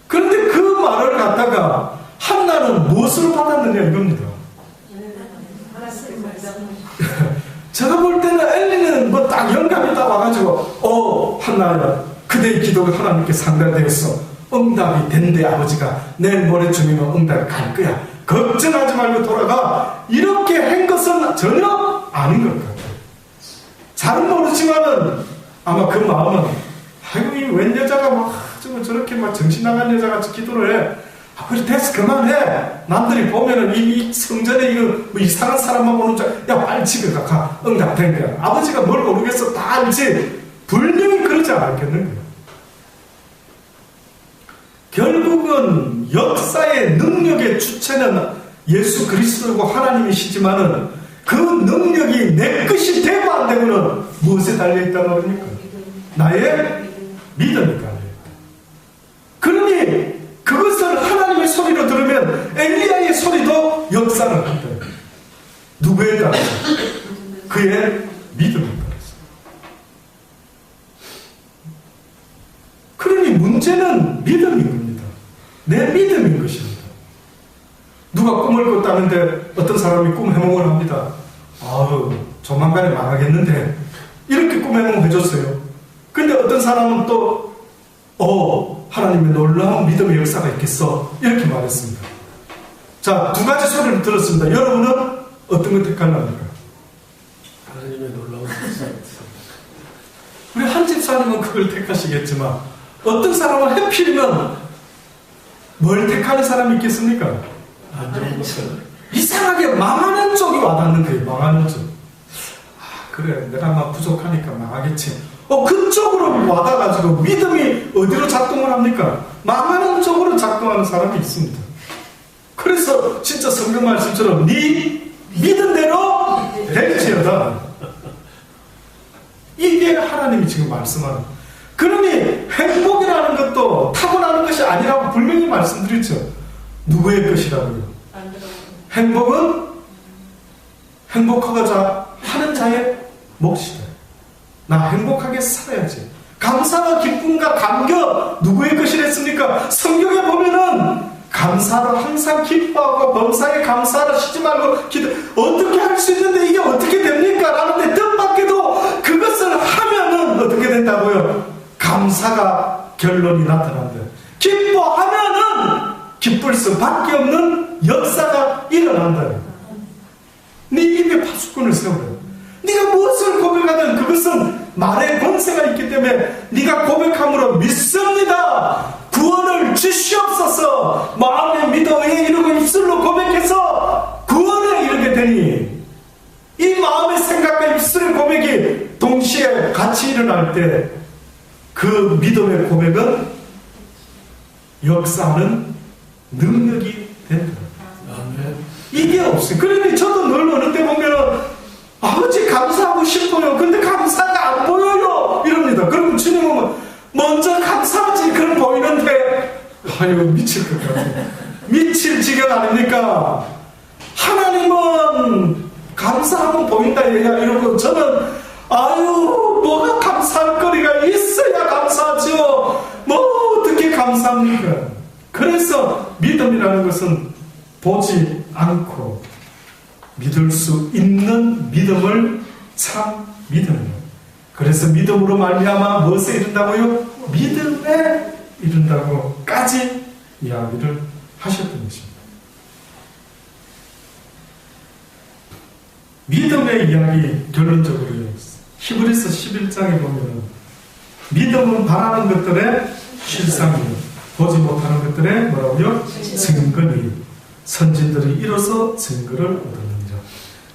그런데 그 말을 갖다가 한나는 무엇을 받았느냐 이겁니다. 제가 볼 때는 엘리는 뭐 딱 영감이 딱 와가지고 한나야, 그대의 기도가 하나님께 상달되었어. 응답이 된대. 아버지가 내일 모레쯤이면 응답이 갈 거야. 걱정하지 말고 돌아가. 이렇게 한 것은 전혀 아닌 것 같아요. 잘은 모르지만은 아마 그 마음은, 아이고 이 웬 여자가 막 저렇게 막 정신 나간 여자같이 기도를 해. 그래 됐어 그만해. 남들이 보면은 이 성전에 이거 뭐 이상한 사람만 보는 줄, 야 빨리 집에 가. 응답 된 거야. 아버지가 뭘 모르겠어 다 알지. 분명히 그러지 않았겠는 거야. 결국은 역사의 능력의 주체는 예수 그리스도고 하나님이시지만은 그 능력이 내 것이 되고 안 되고는 무엇에 달려있단 말입니까? 나의 믿음이 달려있다. 그러니 그것을 하나님의 소리로 들으면 엘리야의 소리도 역사를 한다. 누구에 따라서? 그의 믿음에 따라서. 그러니 문제는 믿음인 겁니다. 내 믿음인 것입니다. 누가 꿈을 꿨다는데 어떤 사람이 꿈 해몽을 합니다. 아우 조만간에 망하겠는데 이렇게 꿈 해몽 해줬어요. 근데 어떤 사람은 또 하나님의 놀라운 믿음의 역사가 있겠어 이렇게 말했습니다. 자, 두 가지 소리를 들었습니다. 여러분은 어떤 걸 택할랍니까? 하나님의 놀라운 역사가 있습니다. 우리 한 집사님은 그걸 택하시겠지만 어떤 사람은 해필이면 뭘 택하는 사람이 있겠습니까? 이상하게 망하는 쪽이 와닿는 거예요. 망하는 쪽. 그래 내가 막 부족하니까 망하겠지. 그쪽으로 와닿아가지고 믿음이 어디로 작동을 합니까? 망하는 쪽으로 작동하는 사람이 있습니다. 그래서 진짜 성경 말씀처럼 네 믿은 대로 될지어다. 이게 하나님이 지금 말씀하는. 그러니 행복이라는 것도 타고나는 것이 아니라고 분명히 말씀드렸죠. 누구의 것이라고요? 행복은 행복하고자 하는 자의 몫이다. 나 행복하게 살아야지. 감사와 기쁨과 감격 누구의 것이랬습니까? 성경에 보면은 감사로 항상 기뻐하고 범사에 감사를 쉬지 말고 기도. 어떻게 할 수 있는데 이게 어떻게 됩니까? 라는데 뜻밖에도 그것을 하면은 어떻게 된다고요? 감사가 결론이 나타난다. 기뻐하면은 기쁠 수밖에 없는 역사가 일어난다. 네 입에 파수꾼을 세우라. 네가 무엇을 고백하든 그것은 말의 권세가 있기 때문에 네가 고백함으로 믿습니다. 구원을 주시옵소서. 마음에 믿어 의에 이르고 입술로 고백해서 구원에 이르게 되니, 이 마음의 생각과 입술의 고백이 동시에 같이 일어날 때 그 믿음의 고백은 역사하는 능력이 된다. 아멘. 이게 없어요. 그러니 저도 늘 어느 때 보면은 아버지 감사하고 싶어요. 근데 감사가 안 보여요. 이럽니다. 그러면 주님은 먼저 감사하지. 그럼 보이는데 아유 미칠 것 같아요. 미칠 지경 아닙니까? 하나님은 감사하면 보인다 얘기야. 이러고 저는 아유 뭐가 감사할 거리가 있어야 감사하죠. 뭐 어떻게 감사합니까? 그래서 믿음이라는 것은 보지 않고 믿을 수 있는 믿음을 참 믿음이에요. 그래서 믿음으로 말미암아 무엇에 이른다고요? 믿음에 이른다고까지 이야기를 하셨던 것입니다. 믿음의 이야기 결론적으로요. 히브리서 11장에 보면 믿음은 바라는 것들의 실상이요 보지 못하는 것들의 뭐라고요? 증거니 선진들이 이뤄서 증거를 얻었느니라.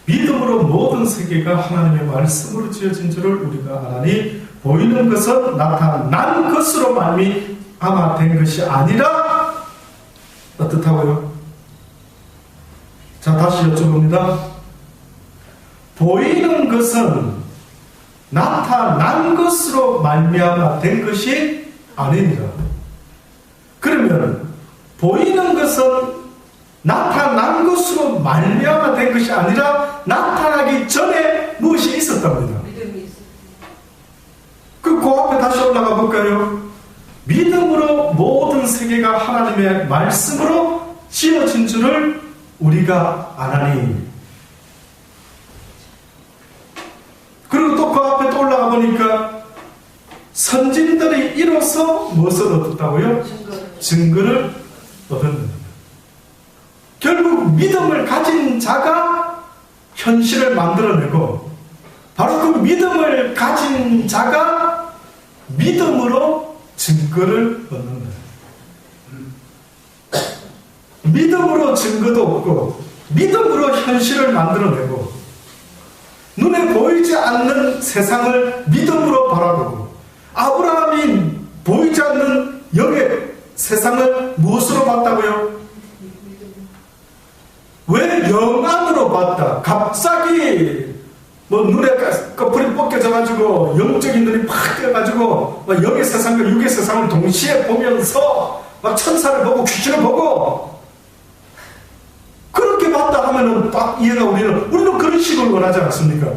믿음으로 모든 세계가 하나님의 말씀으로 지어진 줄을 우리가 아나니 보이는 것은 나타난 것으로 말미암아 된 것이 아니라 어떻다고요? 자 다시 여쭤봅니다. 보이는 것은 나타난 것으로 말미암아 된 것이 아니니라. 그러면 보이는 것은 나타난 것으로 말미암아 된 것이 아니라 나타나기 전에 무엇이 있었답니다. 믿음이 있어. 그 앞에 다시 올라가 볼까요? 믿음으로 모든 세계가 하나님의 말씀으로 지어진 줄을 우리가 아나니. 그리고 또 그 앞에 또 올라가 보니까 선진들이 이뤄서 무엇을 얻었다고요? 증거를 얻었는다. 결국 믿음을 가진 자가 현실을 만들어내고 바로 그 믿음을 가진 자가 믿음으로 증거를 얻는다. 믿음으로 증거도 얻고 믿음으로 현실을 만들어내고 눈에 보이지 않는 세상을 믿음으로 바라보고 아브라함이 보이지 않는 영의 세상을 무엇으로 봤다고요? 왜 영안으로 봤다? 갑자기 뭐 눈에 꺼풀이 벗겨져가지고 영적인 눈이 팍 뜨여가지고 막 영의 세상과 육의 세상을 동시에 보면서 막 천사를 보고 귀신을 보고 그렇게 봤다 하면은 딱 이해가 우리는 그런 식으로 원하지 않습니까?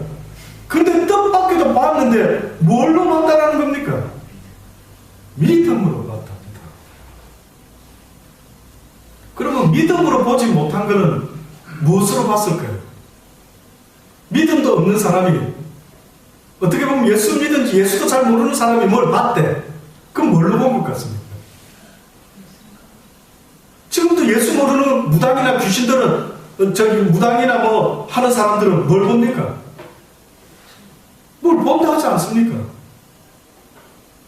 근데 뜻밖에도 봤는데 뭘로 봤다라는 겁니까? 믿음으로 봤답니다. 그러면 믿음으로 보지 못한 것은 무엇으로 봤을까요? 믿음도 없는 사람이 어떻게 보면 예수 믿은지 예수도 잘 모르는 사람이 뭘 봤대? 그럼 뭘로 본 것 같습니까? 지금도 예수 모르는 무당이나 귀신들은 무당이나 뭐 하는 사람들은 뭘 봅니까? 뭘 본다 하지 않습니까?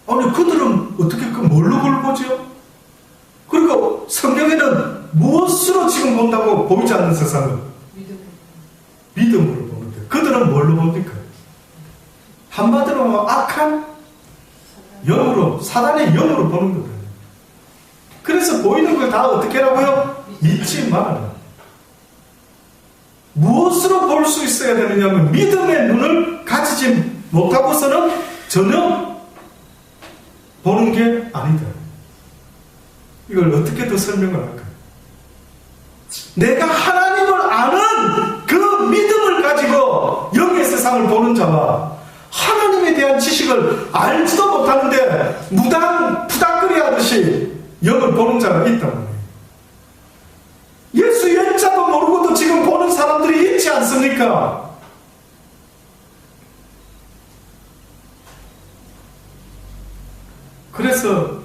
아니 그들은 어떻게 뭘로 그걸 보죠? 그리고 성경에는 무엇으로 지금 본다고 보이지 않는 세상을 믿음으로 보는데 그들은 뭘로 봅니까? 한마디로 악한 영으로 사단의 영으로 보는 거예요. 그래서 보이는 걸 다 어떻게 하라고요? 믿지 말아라. 무엇으로 볼 수 있어야 되느냐면 믿음의 눈을 가지지 못하고서는 전혀 보는 게 아니다. 이걸 어떻게 더 설명을 할까요? 내가 하나님을 아는 그 믿음을 가지고 영의 세상을 보는 자와 하나님에 대한 지식을 알지도 못하는데 무당 푸닥거리 하듯이 영을 보는 자가 있단 말이에요. 예수 연자도 모르고도 지금 보는 사람들이 있지 않습니까? 그래서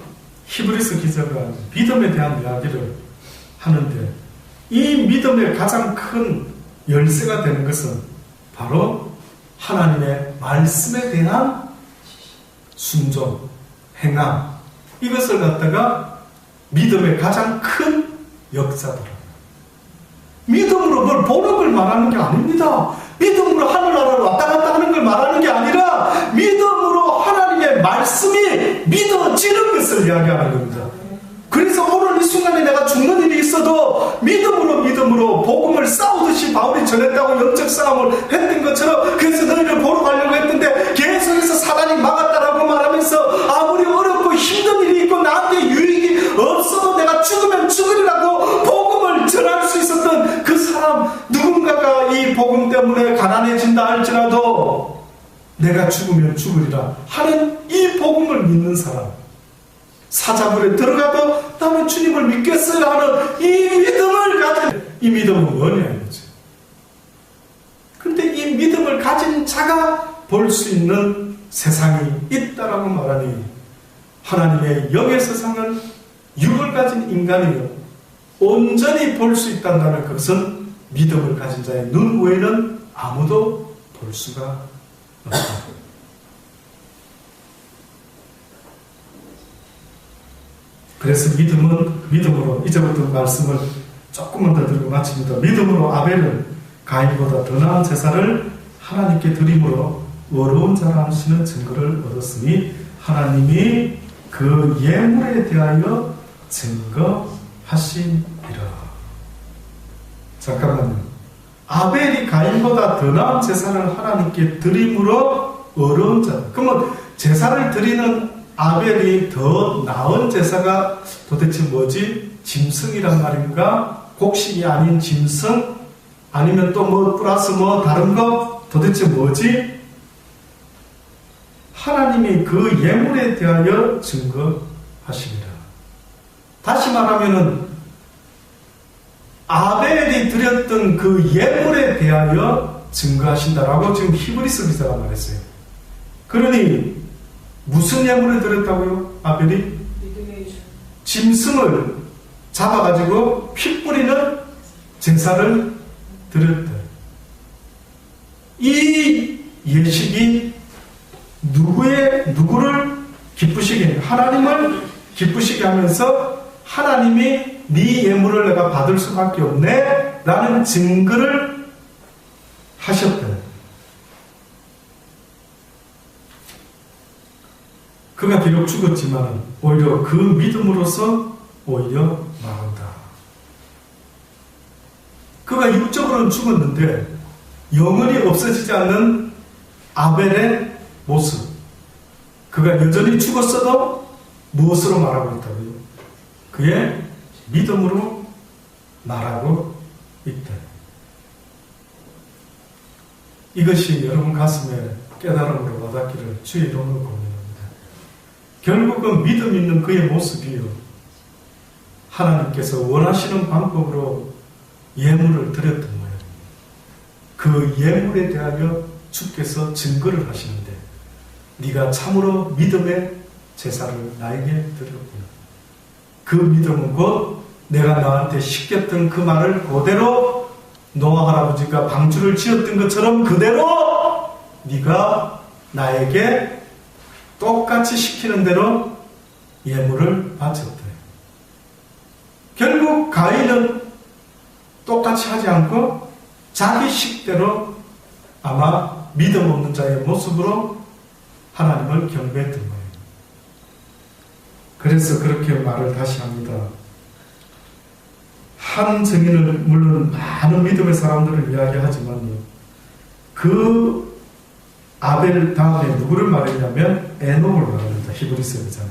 히브리서 기자가 믿음에 대한 이야기를 하는데 이 믿음의 가장 큰 열쇠가 되는 것은 바로 하나님의 말씀에 대한 순종, 행함 이것을 갖다가 믿음의 가장 큰 역사더라. 믿음으로 뭘 보는 걸 말하는 게 아닙니다. 믿음으로 하늘나라로 왔다 갔다 하는 걸 말하는 게 아니라 믿음으로 하나님의 말씀이 믿어지는 것을 이야기하는 겁니다. 그래서 오늘 이 순간에 내가 죽는 일이 있어도 믿음으로 복음을 싸우듯이 바울이 전했다고 영적 싸움을 했던 것처럼, 그래서 너희를 보러 가려고 했는데 계속해서 사단이 막았다라고 말하면서 아무리 어렵고 힘든 일이 있고 나한테 유익이 없어도 내가 죽으면 죽으리라고 복음을 전할 수 있었던 그 사람, 누군가가 이 복음 때문에 가난해진다 할지라도 내가 죽으면 죽으리라 하는 이 복음을 믿는 사람, 사자굴에 들어가도 나는 주님을 믿겠어요 하는 이 믿음을 가진, 이 믿음은 뭐냐는 거죠. 근데 이 믿음을 가진 자가 볼 수 있는 세상이 있다라고 말하니, 하나님의 영의 세상은 육을 가진 인간이요 온전히 볼 수 있다는 것은 믿음을 가진 자의 눈 외에는 아무도 볼 수가 없다. 그래서 믿음으로, 이제부터 말씀을 조금만 더 드리고 마칩니다. 믿음으로 아벨은 가인보다 더 나은 제사를 하나님께 드림으로 어려운 자라 하시는 증거를 얻었으니 하나님이 그 예물에 대하여 증거하시니라. 잠깐만요. 아벨이 가인보다 더 나은 제사를 하나님께 드림으로 어려운 자. 그러면 제사를 드리는 아벨이 더 나은 제사가 도대체 뭐지? 짐승이란 말인가? 곡식이 아닌 짐승? 아니면 또 뭐 플러스 뭐 다른 거? 도대체 뭐지? 하나님이 그 예물에 대하여 증거하십니다. 다시 말하면은 아벨이 드렸던 그 예물에 대하여 증거하신다라고 지금 히브리서 기자가 말했어요. 그러니 무슨 예물을 드렸다고요? 아벨이? 짐승을 잡아가지고 피 뿌리는 제사를 드렸다. 이 예식이 누구를 기쁘시게 해요? 하나님을 기쁘시게 하면서 하나님이 네 예물을 내가 받을 수밖에 없네 라는 증거를 하셨다. 그가 비록 죽었지만 오히려 그 믿음으로서 오히려 나온다. 그가 육적으로는 죽었는데 영원히 없어지지 않는 아벨의 모습, 그가 여전히 죽었어도 무엇으로 말하고 있다고요? 그의 믿음으로 말하고 있다. 이것이 여러분 가슴에 깨달음으로 와닿기를 주의 이름으로 고민합니다. 결국은 믿음 있는 그의 모습이요, 하나님께서 원하시는 방법으로 예물을 드렸던 거예요. 그 예물에 대하여 주께서 증거를 하시는데, 네가 참으로 믿음의 제사를 나에게 드렸구나. 그 믿음은 곧 내가 너한테 시켰던 그 말을 그대로 노아 할아버지가 방주를 지었던 것처럼 그대로 네가 나에게 똑같이 시키는 대로 예물을 바쳤다. 결국 가인은 똑같이 하지 않고 자기 식대로 아마 믿음 없는 자의 모습으로 하나님을 경배했던 거예요. 그래서 그렇게 말을 다시 합니다. 한 증인을, 물론 많은 믿음의 사람들을 이야기하지만요, 그 아벨 다음에 누구를 말했냐면 에녹을 말합니다. 히브리서 기자는.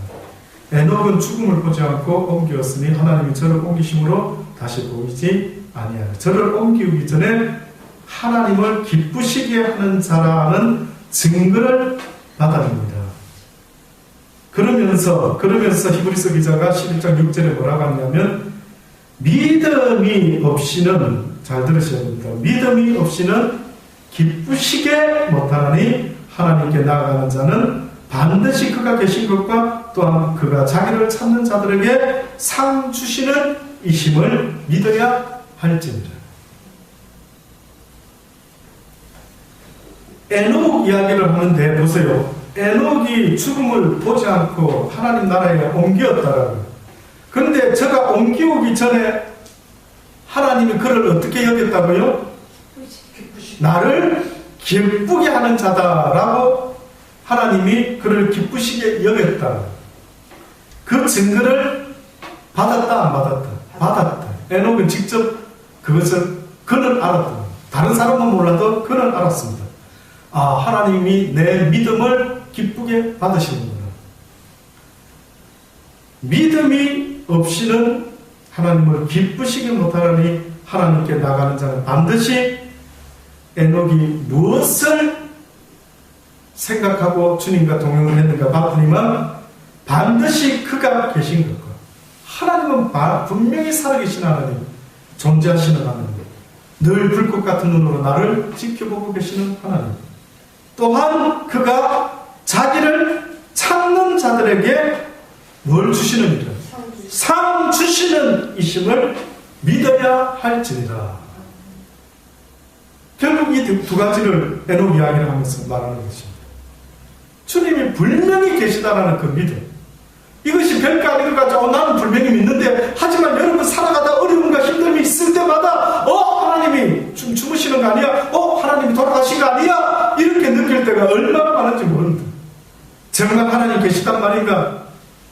에녹은 죽음을 보지 않고 옮기었으니 하나님이 저를 옮기심으로 다시 보이지 아니하여 저를 옮기기 전에 하나님을 기쁘시게 하는 자라는 증거를 받아냅니다. 그러면서 히브리서 기자가 11장 6절에 뭐라고 하냐면, 믿음이 없이는, 잘 들으셔야 됩니다. 믿음이 없이는 기쁘시게 못하나니 하나님께 나아가는 자는 반드시 그가 계신 것과 또한 그가 자기를 찾는 자들에게 상 주시는 이심을 믿어야 할지니라. 에녹 이야기를 하는데 보세요. 에녹이 죽음을 보지 않고 하나님 나라에 옮겼다라고요. 그런데 저가 옮기오기 전에 하나님이 그를 어떻게 여겼다고요? 나를 기쁘게 하는 자다라고 하나님이 그를 기쁘시게 여겼다. 그 증거를 받았다 안 받았다? 받았다. 에녹은 직접 그것을 그는 알았다. 다른 사람은 몰라도 그는 알았습니다. 아, 하나님이 내 믿음을 기쁘게 받으시는구나. 믿음이 없이는 하나님을 기쁘시게 못하니 하나님께 나가는 자는 반드시 에녹이 무엇을 생각하고 주님과 동행을 했는가 봤더니만 반드시 그가 계신 것과 하나님은 분명히 살아계신 하나님, 존재하시는 하나님, 늘 불꽃 같은 눈으로 나를 지켜보고 계시는 하나님, 또한 그가 자기를 찾는 자들에게 뭘 주시느니라? 상 주시는 이심을 믿어야 할지니라. 결국 이 두 가지를 에녹 이야기를 하면서 말하는 것입니다. 주님이 분명히 계시다라는 그 믿음. 이것이 별거 아닌 것 같죠. 나는 분명히 믿는데, 하지만 여러분 살아가다 어려움과 힘듦이 있을 때마다 하나님이 좀 주무시는 거 아니야? 하나님이 돌아가신 거 아니야? 이렇게 느낄 때가 얼마나 많은지 모릅니다. 정말 하나님 계시단 말인가?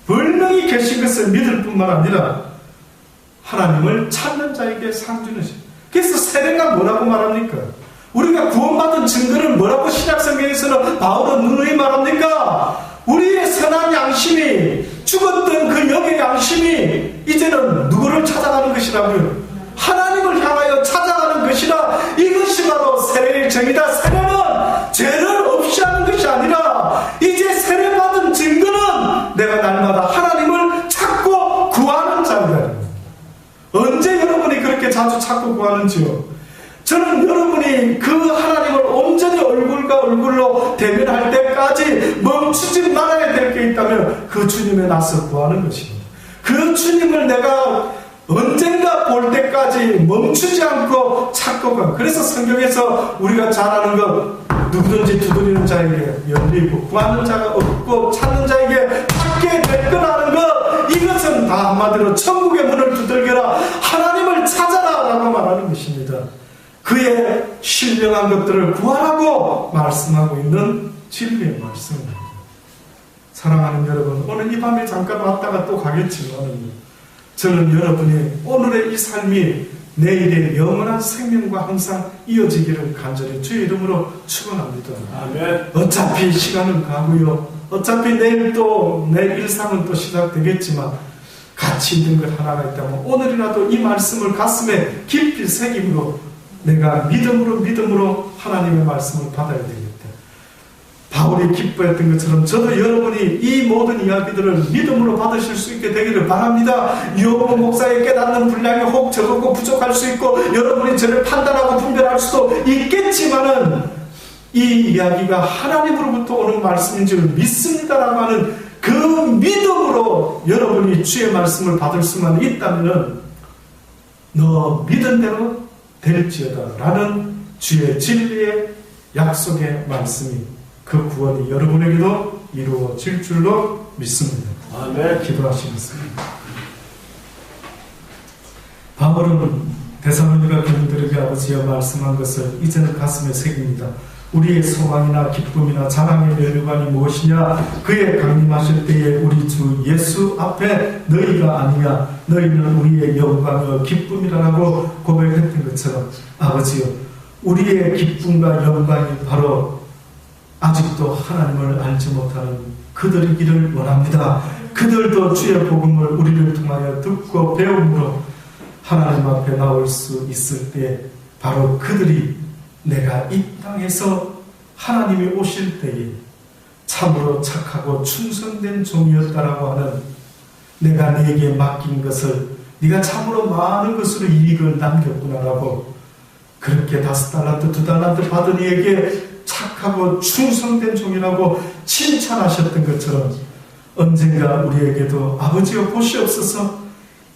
분명히 계신 것을 믿을 뿐만 아니라 하나님을 찾는 자에게 상 주는 신. 그래서 세례가 뭐라고 말합니까? 우리가 구원받은 증거를 뭐라고 신약성경에서는 바울은 누누이 말합니까? 우리의 선한 양심이, 죽었던 그 영의 양심이 이제는 누구를 찾아가는 것이라고요? 하나님을 향하여 찾아가는 것이라. 이것이 바로 세례의 정의다. 세례는 죄를 없이 하는 것이 아니라 이제 세례받은 증거는 내가 날마다 하나님을 찾고 구하는 자이다. 언제 여러분이 그렇게 자주 찾고 구하는지요? 저는 여러분이 그 하나님을 온전히 얼굴과 얼굴로 대면할 때까지 멈추지 말아야 될 게 있다면 그 주님의 낯을 구하는 것입니다. 그 주님을 내가 언젠가 볼 때까지 멈추지 않고 찾고 가. 그래서 성경에서 우리가 잘 아는 것, 누구든지 두드리는 자에게 열리고 구하는 자가 없고 찾는 자에게 찾게 될 거라는 것, 이것은 다 한마디로 천국의 문을 두들겨라, 하나님을 찾아라 라고 말하는 것입니다. 그의 신령한 것들을 구하라고 말씀하고 있는 진리의 말씀입니다. 사랑하는 여러분, 오늘 이 밤에 잠깐 왔다가 또 가겠지만 저는 여러분이 오늘의 이 삶이 내일의 영원한 생명과 항상 이어지기를 간절히 주의 이름으로 축원합니다. 아멘. 어차피 시간은 가고요. 어차피 내일 또 내 일상은 또 시작되겠지만 가치 있는 것 하나가 있다면 오늘이라도 이 말씀을 가슴에 깊이 새김으로 내가 믿음으로 하나님의 말씀을 받아야 되겠다. 바울이 기뻐했던 것처럼 저도 여러분이 이 모든 이야기들을 믿음으로 받으실 수 있게 되기를 바랍니다. 요한 목사의 깨닫는 분량이 혹 적었고 부족할 수 있고 여러분이 저를 판단하고 분별할 수도 있겠지만은 이 이야기가 하나님으로부터 오는 말씀인 줄 믿습니다라고 하는 그 믿음으로 여러분이 주의 말씀을 받을 수만 있다면 너 믿은 대로 될지어다 라는 주의 진리의 약속의 말씀이, 그 구원이 여러분에게도 이루어질 줄로 믿습니다. 아멘. 기도하시겠습니다. 바울은 데살로니가 교인들에게 아버지여 말씀한 것을 이제는 가슴에 새깁니다. 우리의 소망이나 기쁨이나 자랑의 면류관이 무엇이냐? 그의 강림하실 때에 우리 주 예수 앞에 너희가 아니냐? 너희는 우리의 영광이요 기쁨이라고 고백했던 것처럼 아버지여, 우리의 기쁨과 영광이 바로 아직도 하나님을 알지 못하는 그들이기를 원합니다. 그들도 주의 복음을 우리를 통하여 듣고 배움으로 하나님 앞에 나올 수 있을 때 바로 그들이 내가 이 땅에서 하나님이 오실 때에 참으로 착하고 충성된 종이었다라고 하는, 내가 네게 맡긴 것을 네가 참으로 많은 것으로 이익을 남겼구나라고, 그렇게 5달란트 2달란트 받은 이에게 착하고 충성된 종이라고 칭찬하셨던 것처럼 언젠가 우리에게도 아버지여 보시옵소서,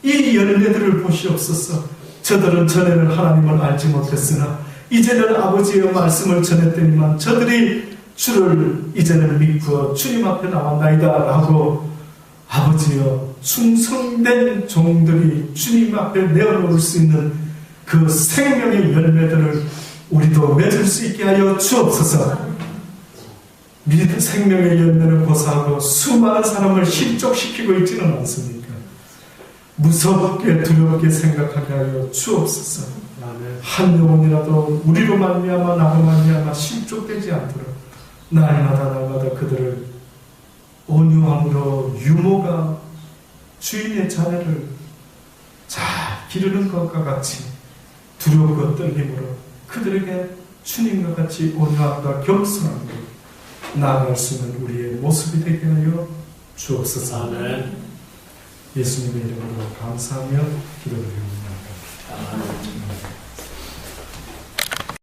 이 열매들을 보시옵소서. 저들은 전에는 하나님을 알지 못했으나 이제는 아버지의 말씀을 전했더니만 저들이 주를 이제는 믿고 주님 앞에 나왔나이다 라고, 아버지여 충성된 종들이 주님 앞에 내어놓을 수 있는 그 생명의 열매들을 우리도 맺을 수 있게 하여 주옵소서. 생명의 열매를 고사하고 수많은 사람을 실족시키고 있지는 않습니까? 무섭게 두렵게 생각하게 하여 주옵소서. 아멘. 한 영혼이라도 우리로 말미암아 나로 말미암아 실족되지 않도록 날마다 그들을 온유함으로 유모가 주인의 자녀를 잘 기르는 것과 같이 두렵고 떨림으로 그들에게 주님과 같이 온유함과 겸손함으로 나아갈 수 있는 우리의 모습이 되게 하여 주옵소서. 아멘. 예수님의 이름으로 감사하며 기도드립니다. 아멘.